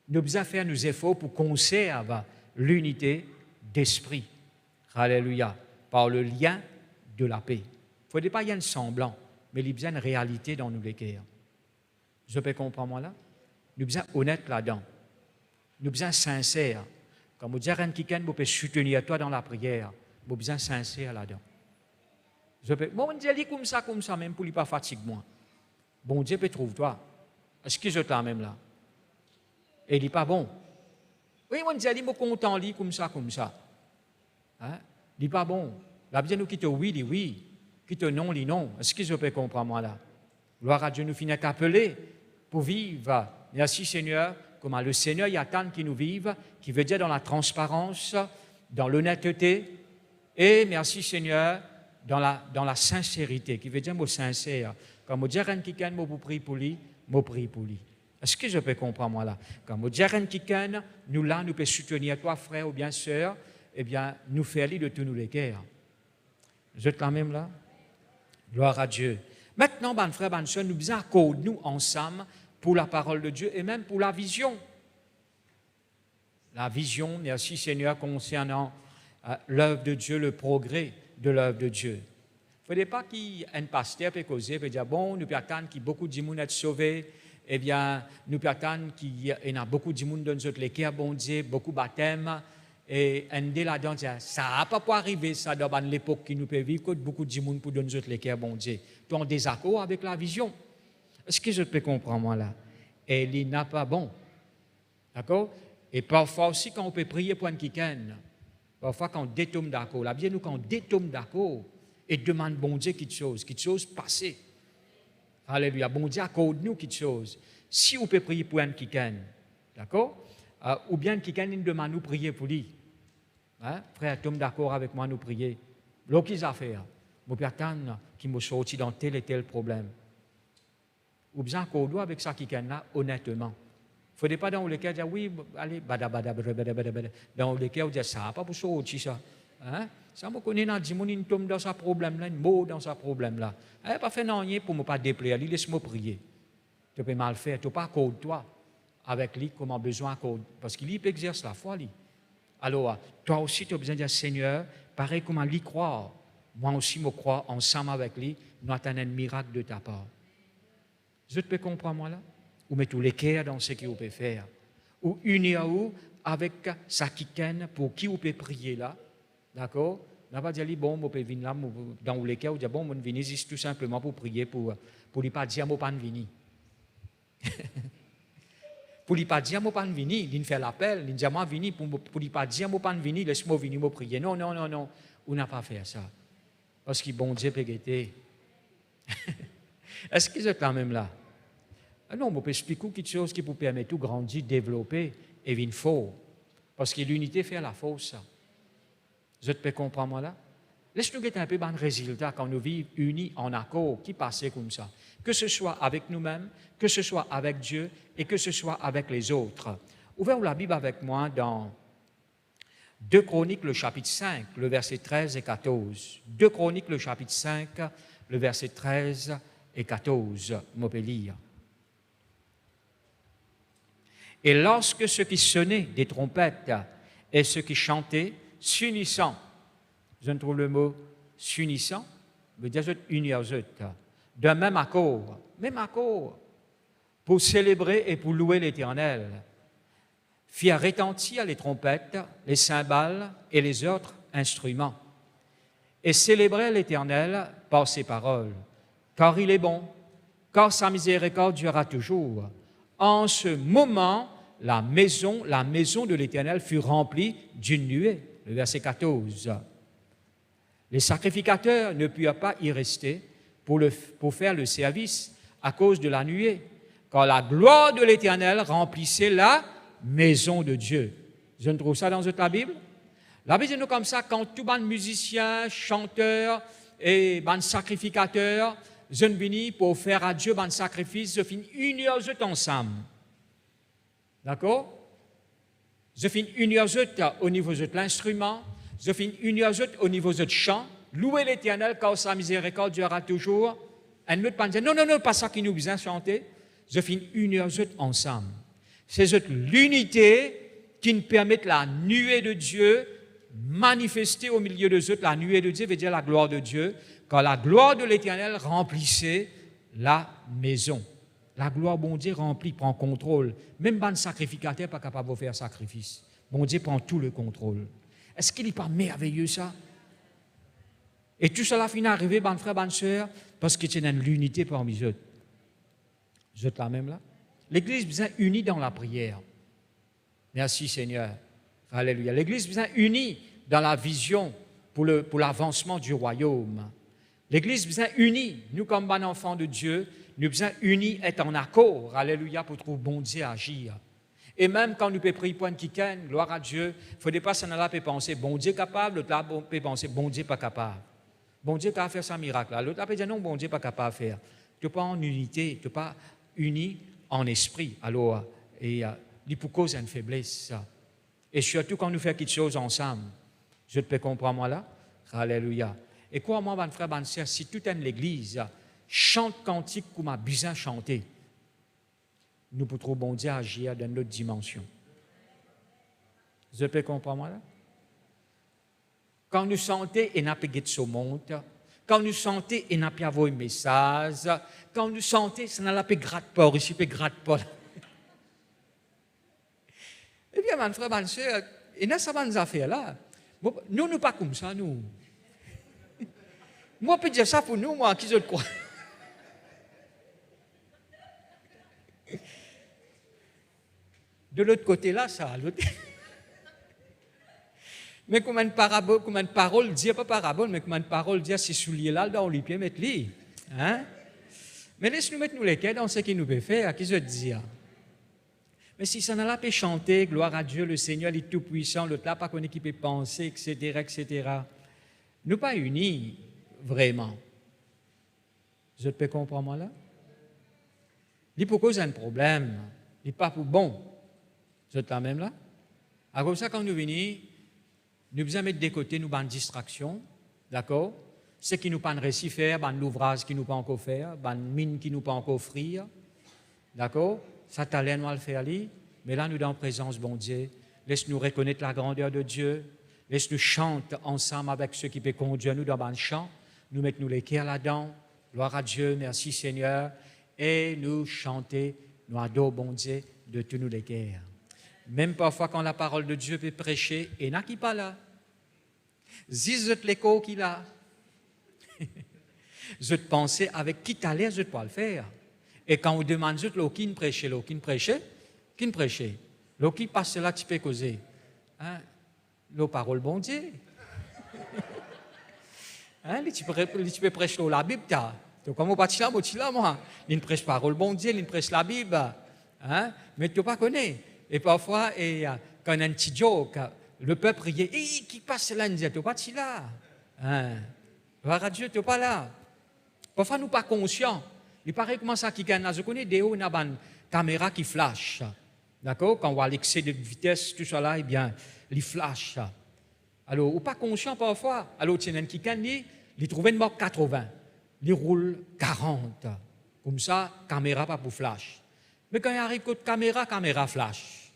Nous devons faire nos efforts pour conserver l'unité d'esprit. Alléluia. Par le lien de la paix. Il ne faut pas y avoir un semblant, mais il y a une réalité dans nos cœurs. Je peux comprendre moi là? Nous devons être honnêtes là-dedans. Nous devons être sincères. Quand vous dites à quelqu'un, vous pouvez soutenir toi dans la prière, vous devez être sincère là-dedans. Bon Dieu dit comme ça, même pour ne pas fatiguer moi. Bon Dieu peut trouver toi. Est-ce que je t'en même là? Et il dit pas bon. Oui, mon Dieu dit, moi content lit comme ça. Hein? Il dit pas bon. La Bible nous quitte oui, dit oui. Quitte non, dit non. Est-ce que je peux comprendre moi là? Gloire à Dieu, nous finissons qu'appeler pour vivre. Merci Seigneur, comme le Seigneur y attend qu'il nous vive, qui veut dire dans la transparence, dans l'honnêteté, et merci Seigneur, dans la sincérité, qui veut dire mot sincère. Quand je dis à quelqu'un, je prie pour lui, je prie pour lui. Est-ce que je peux comprendre moi là? Quand je dis à quelqu'un, nous là, nous pouvons soutenir toi, frère ou bien sœur, eh bien, nous faire lui de tous nous les cœurs. Vous êtes quand même là? Gloire à Dieu. Maintenant, ben frère, ben sœur, nous devons accorder nous ensemble pour la parole de Dieu et même pour la vision. La vision, merci Seigneur, concernant l'œuvre de Dieu, le progrès de l'œuvre de Dieu. Il ne faudrait pas qu'un pasteur peut causer, peut dire, bon, nous pouvons attendre que beaucoup de gens soient sauvés, eh bien, nous pouvons attendre qu'il y a beaucoup de gens dans notre cœur, bon Dieu, beaucoup de baptêmes, et un dé là-dedans, ça n'a pas pu arriver, ça, dans l'époque qui nous peut vivre, que beaucoup de gens pour donner notre cœur, bon Dieu. Tu es en désaccord avec la vision. Est-ce que je peux comprendre, moi, là? Et il n'a pas bon. D'accord? Et parfois aussi, quand on peut prier pour un quelqu'un, parfois quand on détombe d'accord, la Bible nous, quand on détombe d'accord, et demande, bon Dieu, quelque chose passé. Alléluia. Bon Dieu, accorde-nous quelque chose. Si on peut prier pour un quelqu'un, d'accord? Ou bien quelqu'un nous demande nous prier pour lui. Hein? Frère, tombe d'accord avec moi, nous prier. L'autre qu'ils a fait, je peux attendre qu'il me sorti dans tel et tel problème. Ou bien accorder avec ça quelqu'un-là, honnêtement. Il ne faudrait pas dans lequel dire oui, allez, dans lequel on dit ça, pas pour sortir ça. Hein? Ça me connaît dans une tombe dans sa problème là, une mot dans sa problème là. Elle n'a pas fait rien pour ne pas déplaire, laisse-moi prier. Tu peux mal faire, tu n'as pas accorde toi avec lui comme a besoin accorde. Parce qu'il peut exercer la foi, lui. Alors, toi aussi, tu as besoin de dire, Seigneur, pareil comme lui croire. Moi aussi, je crois ensemble avec lui, nous attendons un miracle de ta part. Je te peux comprendre, moi, là? Ou mettre tous les cœurs dans ce qu'il peut faire. Ou unir avec sa quicaine pour qui vous peut prier là. D'accord? On n'a pas dit, bon, on peut venir là, dans les cœurs, on dit, bon, on vient ici tout simplement pour prier, pour lui pas dire, on pas venir. Pour lui pas dire, on pas venir, il fait l'appel, il dit, moi, venir, pour lui pas dire, on pas venir, laisse-moi venir, me prier. Non, non, non, non, on n'a pas fait ça. Parce que bon Dieu peut guetter. Est-ce que vous êtes là même là? Non, on peut expliquer quelque chose qui vous permet de grandir, développer et venir fort. Parce que l'unité fait la force. Vous êtes comprendre moi là? Laisse-nous guetter un peu de résultat quand nous vivons unis en accord, qui passait comme ça. Que ce soit avec nous-mêmes, que ce soit avec Dieu et que ce soit avec les autres. Ouvrez la Bible avec moi dans 2 Chroniques, le chapitre 5, le verset 13 et 14. 2 Chroniques, le chapitre 5, le verset 13 et 14. On peut lire. Et lorsque ceux qui sonnaient des trompettes et ceux qui chantaient, s'unissant, je ne trouve le mot s'unissant, veut dire unir d'un même accord, pour célébrer et pour louer l'Éternel, firent retentir les trompettes, les cymbales et les autres instruments, et célébrer l'Éternel par ses paroles, car il est bon, car sa miséricorde durera toujours. En ce moment, la maison de l'Éternel fut remplie d'une nuée. Le verset 14. Les sacrificateurs ne purent pas y rester pour faire le service à cause de la nuée, car la gloire de l'Éternel remplissait la maison de Dieu. Je ne trouve ça dans la Bible. La Bible dit nous comme ça, quand tout les musiciens, chanteurs et les sacrificateurs, je viens pour faire à Dieu un sacrifice, je finis unir ensemble. D'accord? Je finis unir au niveau de l'instrument, je finis unir au niveau de chant. Louer l'Éternel car sa miséricorde durera toujours. Un autre pas dire non, pas ça qui nous besoin chanter. Je finis unir ensemble. C'est l'unité qui nous permet la nuée de Dieu manifester au milieu de eux. La nuée de Dieu veut dire la gloire de Dieu. Quand la gloire de l'Éternel remplissait la maison. La gloire, bon Dieu, remplit, prend contrôle. Même un sacrificateur n'est pas capable de faire sacrifice. Bon Dieu prend tout le contrôle. Est-ce qu'il n'est pas merveilleux ça? Et tout cela finit arrivé, ban frère, ban sœur, parce que c'est une l'unité parmi eux. Vous êtes là même là? L'Église besoin unie dans la prière. Merci Seigneur. Alléluia. L'Église besoin unie dans la vision pour l'avancement du royaume. L'Église besoin unie, nous comme bon enfants de Dieu, nous besoin unis, être en accord, alléluia, pour trouver bon Dieu agir. Et même quand nous pouvons prier pour un quican, gloire à Dieu, il ne faut pas s'en aller et penser, bon Dieu capable, l'autre là peut penser, bon Dieu pas capable. Bon Dieu qui a fait ça miracle là, l'autre là peut dire non, bon Dieu pas capable de faire. Tu n'es pas en unité, tu n'es pas uni en esprit. Alors, il peut causer une faiblesse. Et surtout quand nous faisons quelque chose ensemble, je te peux comprendre moi là, alléluia. Et quoi, moi, mon frère, mon sœur, si toute l'église chante cantique comme a besoin de chanter, nous pouvons trouver bon Dieu agir dans notre dimension. Je peux comprendre moi là? Quand nous chantons, et n'a pas de monte. Quand nous chantons, et n'a pas un message. Quand nous chantons, ça n'a pas gratte-port, ici, pas gratte-port. Eh bien, mon frère, mon sœur, il y a ça bonnes affaires là. Nous, nous pas comme ça, nous. Moi, je peux dire ça pour nous, moi, qui je le crois. De l'autre côté là, ça. Mais comme une parabole, comme une parole, dire pas parabole, mais comme une parole, dire ces souliers là, dans les pieds, mettre-les. Hein? Mais laisse-nous mettre nous les pieds dans ce qu'il nous peut faire, qui je te dis. Mais si ça n'a pas pu chanter, gloire à Dieu, le Seigneur est tout puissant, l'autre là, pas qu'on qui peut penser, etc. Nous pas unis, vraiment. Je peux comprendre moi là? Il pour cause un problème, il n'est pas pour bon. Je t'en même là? Alors comme ça, quand nous venons, Nous besoin mettre de côté nous, bonnes distractions, d'accord? Ce qui nous pas de récit faire, ben l'ouvrage qui nous pas encore faire, ben mine qui nous pas encore offrir, d'accord? Ça t'allait nous le faire lui, mais là nous dans la présence bon Dieu, laisse-nous reconnaître la grandeur de Dieu, laisse-nous chanter ensemble avec ceux qui peuvent conduire nous dans le chant, nous mettre nous les cœurs là-dedans, gloire à Dieu, merci Seigneur, et nous chanter, nous adorer bon Dieu de tous nous les cœurs. Même parfois quand la parole de Dieu peut prêcher, et n'a qui pas là, zizot l'écho qu'il a. Je te pensais avec qui t'allais, je ne peux pas le faire. Et quand on demande, je te qui ne prêchait, qui ne prêchait, qui passe là, tu peux causer. Hein? La parole bon Dieu. Hein? Tu peux prêcher la Bible, tu comme on partit là, moi. Il ne prêche parole bon Dieu, il ne prêche la Bible. Hein? Mais tu ne pas connais. Et parfois, quand on a un petit joke, le peuple riait, qui passe là, il dit, tu ne pas là. Hein? Gloire à Dieu, tu n'es pas là. Parfois, nous ne sommes pas conscients. Il paraît comment ça qui gagne. Je connais des hauts, il y a une caméra qui flash. D'accord? Quand on voit l'excès de vitesse, tout ça là, eh bien, il flash. Alors, on n'est pas conscient parfois. Alors, il y a un qui gagne, il trouve une marque 80. Il roule 40. Comme ça, caméra pas pour flash. Mais quand il arrive que caméra flash.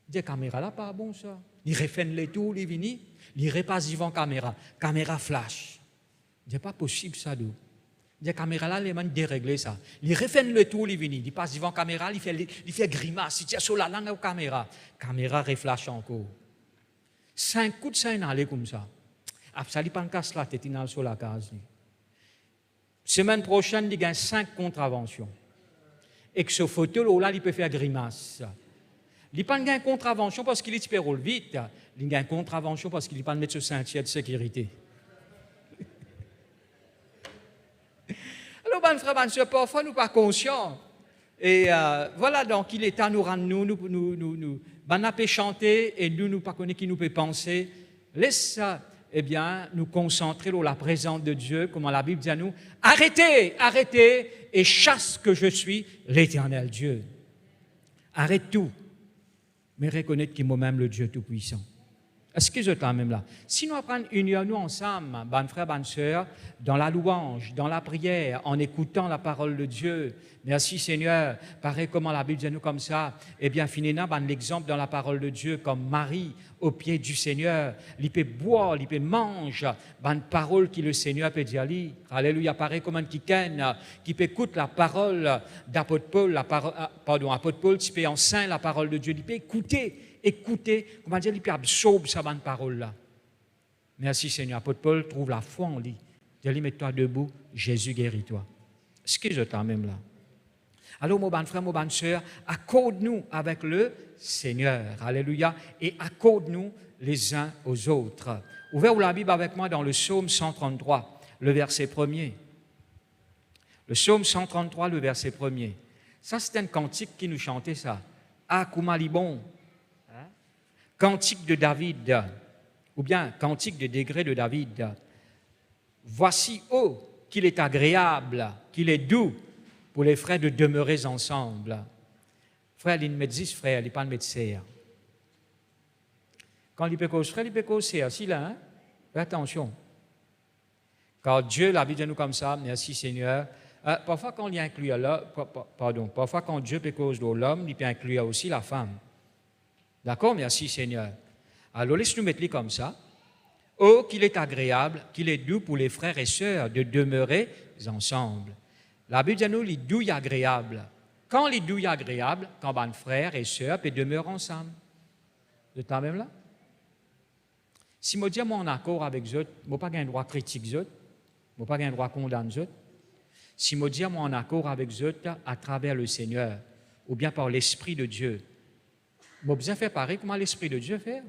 Il dit, caméra là, pas bon ça. Il refait les tours, il vient, il repasse devant caméra flash. Ce n'est pas possible ça, d'où. La caméra là, les mains dérégler ça. Il refait le tour, il vient, il passe devant la caméra, il fait grimace, il tient sur la langue de la caméra. La caméra reflash encore. 5 coups de sein aller comme ça. Après ça, il pas casse la tête, il est sur la case. Semaine prochaine, il gagne 5 contraventions. Et que ce photo là, il peut faire grimace. Il n'a pas une contravention parce qu'il est super vite. Il a une contravention parce qu'il n'a pas de mettre ce ceinture de sécurité. Alors, ben frère, ben soeur, parfois nous pas conscients. Et voilà, donc il est à nous rendre nous ben peut chanter et nous pas connaître qui nous peut penser. Laisse ça, eh bien, nous concentrer sur la présence de Dieu, comme la Bible dit à nous. Arrêtez, et chasse que je suis l'Éternel Dieu. Arrête tout, mais reconnaître qu'il est moi-même le Dieu Tout-Puissant. Est-ce que je t'en même là? Si nous apprenons unir-nous ensemble, bonnes frères, bonnes sœurs, dans la louange, dans la prière, en écoutant la parole de Dieu, merci Seigneur, pareil comment la Bible dit nous comme ça, eh bien, finissons par l'exemple dans la parole de Dieu, comme Marie au pied du Seigneur, il peut boire, il peut manger, bonne parole que le Seigneur peut dire, alléluia, pareil comme un qui peut écouter la parole d'apôtre Paul, apôtre Paul, qui peut enseigner la parole de Dieu, il peut écouter, comment dire, il peut absorber sa bonne parole-là. Merci Seigneur. Apôtre Paul trouve la foi en lui. Il dit, mets-toi debout, Jésus guérit-toi. Ce que je t'en même là. Alors, mon bon frère, mon bonne sœur, accorde-nous avec le Seigneur. Alléluia. Et accorde-nous les uns aux autres. Ouvrez la Bible avec moi dans le psaume 133, le verset 1er. Le psaume 133, le verset 1er. Ça, c'est un cantique qui nous chantait ça. Ah, Koumalibon. Cantique de David, ou bien cantique de degré de David. Voici, oh, qu'il est agréable, qu'il est doux pour les frères de demeurer ensemble. Frère, il me dit frère, il n'est pas de médecin. Quand il peut causer frère, il peut causer assis là, hein? Fais attention. Car Dieu l'a dit de nous comme ça, merci Seigneur. Parfois, quand il inclut là, parfois quand Dieu peut causer l'homme, il peut inclure aussi la femme. D'accord, merci Seigneur. Alors laisse-nous mettre comme ça. Oh, qu'il est agréable, qu'il est doux pour les frères et sœurs de demeurer ensemble. La Bible dit nous, les doux et agréables. Quand les doux et agréables, quand les frères et sœurs peuvent demeurer ensemble. Vous êtes même là? Si je dis moi en accord avec eux, je n'ai pas un droit critique eux, je n'ai pas un droit condamner eux. Si je dis moi en accord avec eux à travers le Seigneur, ou bien par l'Esprit de Dieu, je n'ai besoin de faire pareil comment l'Esprit de Dieu fait.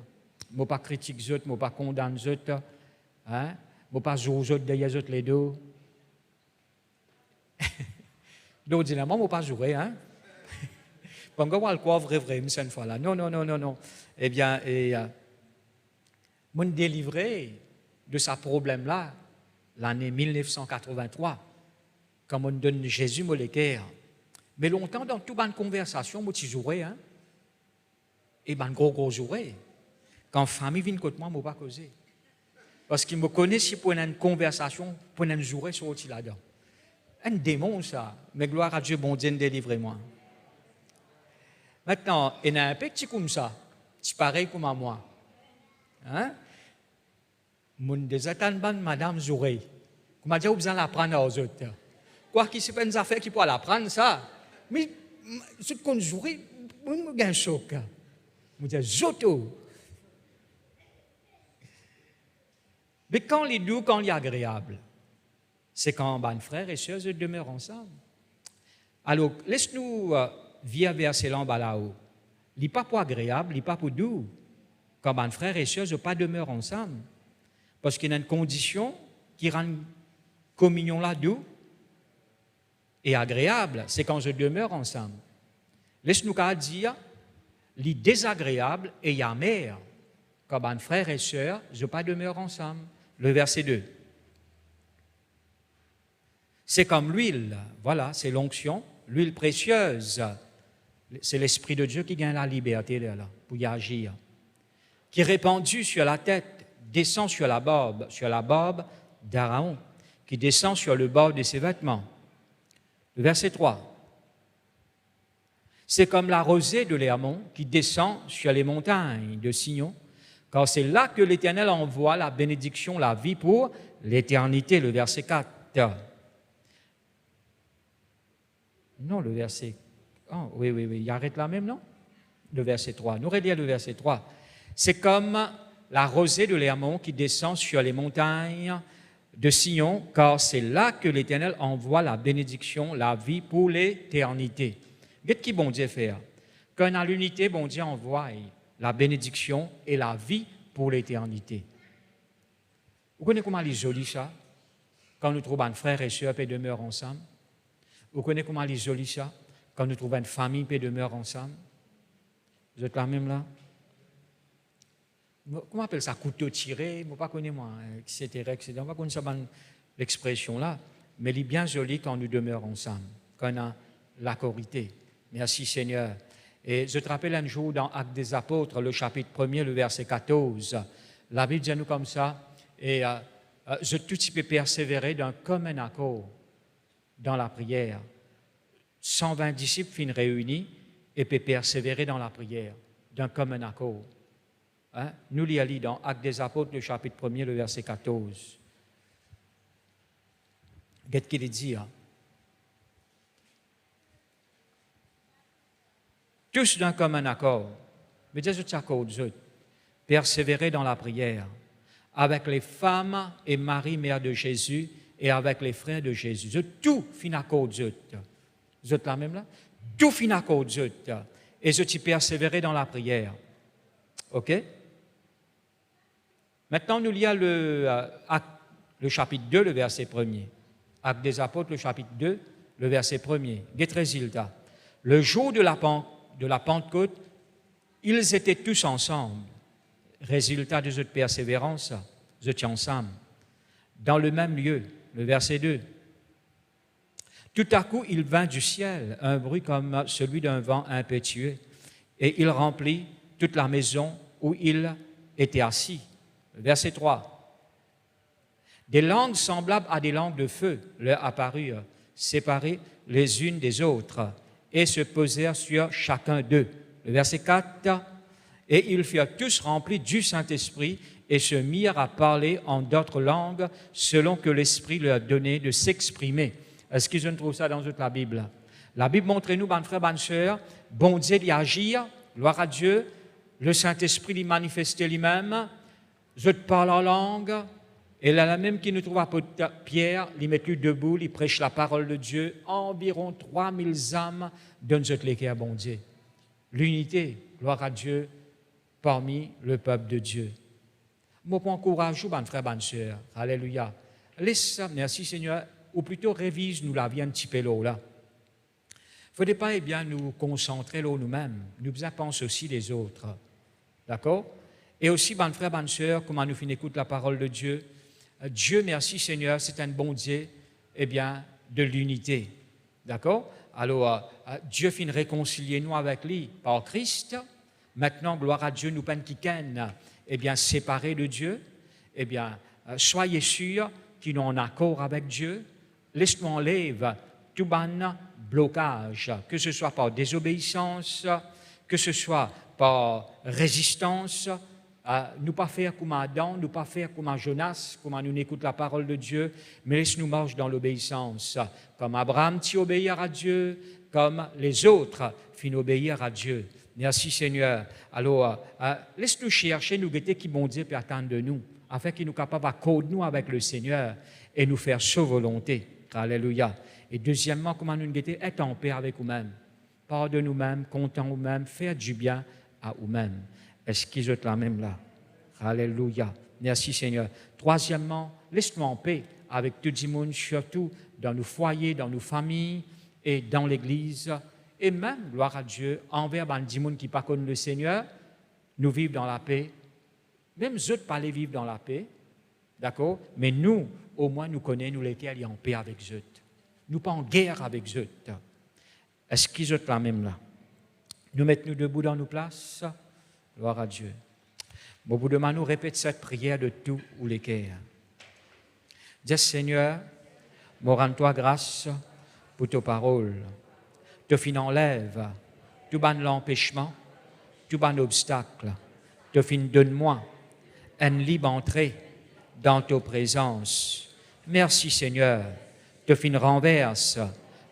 Je n'ai pas critique eux, je n'ai pas condamner eux, hein? Je n'ai pas jouer eux derrière eux les deux. D'autres disent, moi, je n'ai pas joué, hein? Bon, on va le croire vrai, cette fois-là. Non. Eh bien, je délivré de ce problème-là l'année 1983, quand on donne Jésus molécaire. Mais longtemps, dans toute bonne conversation, moi, je jouais, hein? Et ben gros jouais. Quand famille vient contre moi, je ne vais pas causer. Parce qu'il me connaît si pour une conversation, pour une journée sur le là-dedans. Un démon, ça. Mais gloire à Dieu, bon Dieu, délivrez-moi. Maintenant, il y a un petit comme ça, c'est pareil comme à moi. Hein? Mon désatane, madame Zouré. Comment dire, vous besoin l'apprendre aux autres. Quoi qu'il se passe des affaires qui pourraient l'apprendre, ça. Mais, ce qu'on Zouré, vous avez un choc. Vous dites, Zoto. Mais quand il est doux, quand il est agréable, c'est quand ben, frères et sœurs demeurent ensemble. Alors, laisse-nous via verset là-haut. Il n'est pas pour agréable, il n'est pas pour doux. Quand ben, frères et sœurs ne pas demeurent ensemble. Parce qu'il y a une condition qui rend la communion là doux et agréable, c'est quand je demeure ensemble. Laisse-nous qu'à dire, il est désagréable et amer. Quand ben, frères et sœurs ne pas demeurent ensemble. Le verset 2. C'est comme l'huile, voilà, c'est l'onction, l'huile précieuse. C'est l'Esprit de Dieu qui gagne la liberté là, pour y agir. Qui est répandu sur la tête, descend sur la barbe d'Aaron, qui descend sur le bord de ses vêtements. Le verset 3. C'est comme la rosée de l'Hermon qui descend sur les montagnes de Sion, car c'est là que l'Éternel envoie la bénédiction, la vie pour l'éternité. Le verset 4. Non, le verset... Oh, oui, il arrête là même, non? Le verset 3. Nous relire le verset 3. C'est comme la rosée de l'Hermon qui descend sur les montagnes de Sion, car c'est là que l'Éternel envoie la bénédiction, la vie pour l'éternité. Qu'est-ce qui bon Dieu fait? Quand à l'unité, bon Dieu envoie la bénédiction et la vie pour l'éternité. Vous connaissez comment les joli ça? Quand nous trouvons un frère et sœur et demeurent ensemble. Vous connaissez comment les joli ça? Quand nous trouvons une famille et demeurent ensemble. Vous êtes là même là? Comment on appelle ça? Couteau tiré? Je ne pas connais moi, etc. On ne va pas connaître l'expression là. Mais il est bien joli quand nous demeurons ensemble. Quand on a la corité. Merci Seigneur. Et je te rappelle un jour dans Actes des Apôtres, le chapitre 1er, le verset 14. La Bible dit nous comme ça, et je tout petit peu persévérer d'un commun accord dans la prière. 120 disciples finissent réunis et peut persévérer dans la prière d'un commun accord. Hein? Nous l'y allons dans Actes des Apôtres, le chapitre 1er, le verset 14. Qu'est-ce qu'il dit? Hein? Tous d'un commun accord, mais Dieu t'accorde, persévérer dans la prière, avec les femmes et Marie, mère de Jésus, et avec les frères de Jésus. Tout fin accord, vous êtes là même là? Tout fin accord, et je t'y persévérer dans la prière. OK? Maintenant, nous lisons le chapitre 2, le verset 1er. Actes des Apôtres, le chapitre 2, le verset 1er. Get résultat. Le jour de la Pentecôte, ils étaient tous ensemble. Résultat de cette persévérance, ils étaient ensemble. Dans le même lieu, le verset 2. Tout à coup, il vint du ciel un bruit comme celui d'un vent impétueux, et il remplit toute la maison où il était assis. Verset 3. Des langues semblables à des langues de feu leur apparurent, séparées les unes des autres, et se posèrent sur chacun d'eux. Le verset 4. Et ils furent tous remplis du Saint-Esprit et se mirent à parler en d'autres langues selon que l'Esprit leur donnait de s'exprimer. Est-ce qu'ils ont trouvé ça dans toute la Bible? La Bible montre-nous, bonnes frères, bonnes sœurs, bon Dieu d'y agir, gloire à Dieu, le Saint-Esprit l'y manifester lui-même, je te parle en langue, et là, la même qui nous trouve à Pierre, il met lui debout, il prêche la parole de Dieu, environ 3000 âmes donnent ce l'équerre à bon Dieu. L'unité, gloire à Dieu, parmi le peuple de Dieu. Moi, pour encourager, bonnes frères, bonnes sœurs, alléluia. Laisse ça, merci Seigneur, ou plutôt révise-nous la vie un petit peu là. Il ne faudrait pas bien nous concentrer là nous-mêmes, nous pensons aussi les autres. D'accord? Et aussi, bonnes frères, bonnes sœurs, comment nous écouter la parole de Dieu. Dieu, merci Seigneur, c'est un bon Dieu, eh bien, de l'unité. D'accord? Alors, Dieu finit réconcilier nous avec lui par Christ. Maintenant, gloire à Dieu, nous peine qui ken. eh bien, séparés de Dieu, eh bien, soyez sûrs qu'ils sont en accord avec Dieu. Laisse-nous enlève tout ban blocage, que ce soit par désobéissance, que ce soit par résistance, nous pas faire comme Adam, nous pas faire comme Jonas, comme nous n'écoute la parole de Dieu, mais laisse-nous marcher dans l'obéissance, comme Abraham t'y obéir à Dieu, comme les autres fin obéir à Dieu. Merci Seigneur. Alors, laisse-nous chercher, nous guetter qui bon Dieu peut attendre de nous, afin qu'il nous capable d'accorder nous avec le Seigneur et nous faire sa volonté. Alléluia. Et deuxièmement, comment nous guetter être en paix avec nous-mêmes, pas de nous-mêmes, content nous-mêmes, faire du bien à nous-mêmes. Est-ce qu'ils sont là même là? Alléluia. Merci Seigneur. Troisièmement, laisse-nous en paix avec tout le monde, surtout dans nos foyers, dans nos familles et dans l'Église. Et même, gloire à Dieu, envers les gens qui ne connaissent pas le Seigneur, nous vivons dans la paix. Même eux pas les vivre dans la paix, d'accord? Mais nous, au moins, nous connaissons, nous lesquels en paix avec eux. Nous pas en guerre avec eux. Est-ce qu'ils sont là même là? Nous mettons-nous debout dans nos places. Gloire à Dieu. Au bout de nous répète cette prière de tout ou les cœurs. Dis Seigneur, me rends-toi grâce pour tes paroles. Te fin enlève tout ban l'empêchement, tout ban obstacle. Te fin donne-moi une libre entrée dans ta présence. Merci Seigneur. Te fin renverse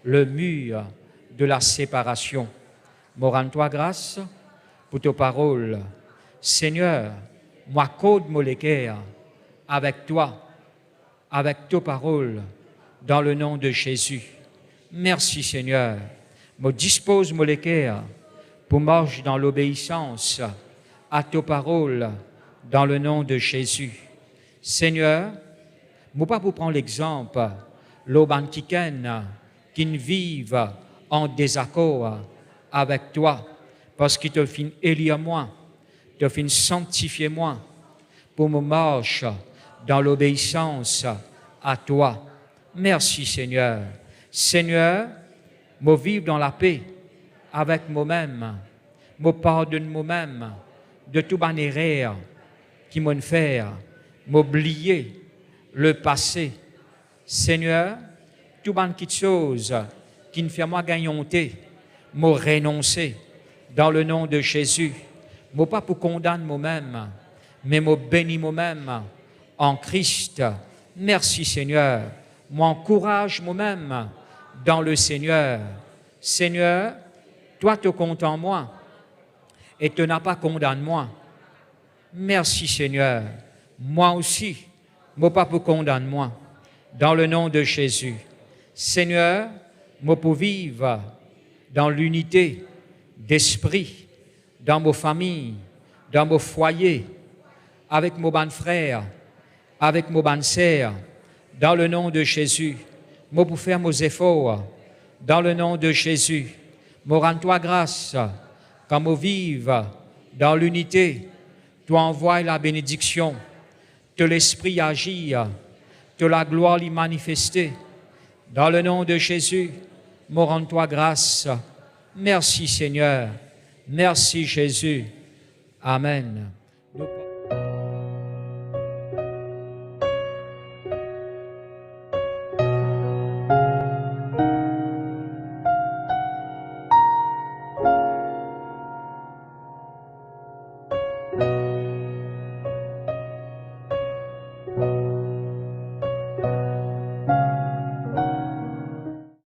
le mur de la séparation. Me rends-toi grâce pour tes paroles. Seigneur, moi code molécaire avec toi, avec tes paroles, dans le nom de Jésus. Merci Seigneur. Me dispose molécaire pour marcher dans l'obéissance à tes paroles, dans le nom de Jésus. Seigneur, moi pas pour prendre l'exemple, l'auban qui ne vivent en désaccord avec toi, parce qu'il te fin élire moi, te fin sanctifier moi, pour me marcher dans l'obéissance à toi. Merci Seigneur. Seigneur, me vivre dans la paix avec moi-même, me pardonne moi-même de tout ban erreur qui m'ont fait, m'oublier le passé. Seigneur, tout ban quelque chose qui ne fait moi gagner, me renoncer dans le nom de Jésus. Moi pas pour condamner moi-même, mais me bénis moi-même en Christ. Merci Seigneur. M'encourage moi-même dans le Seigneur. Seigneur, toi te comptes en moi et tu n'as pas condamné moi. Merci Seigneur. Moi aussi, moi pas pour condamner moi. Dans le nom de Jésus. Seigneur, moi pour vivre dans l'unité d'esprit, dans nos familles, dans nos foyers, avec nos bonnes frères, avec nos bonnes sœurs, dans le nom de Jésus. Moi pour faire nos efforts, dans le nom de Jésus. Moi rends-toi grâce, quand nous vivons dans l'unité, tu envoies la bénédiction, que l'Esprit agit, que la gloire l'y manifester. Dans le nom de Jésus, moi rends-toi grâce. Merci Seigneur. Merci Jésus. Amen.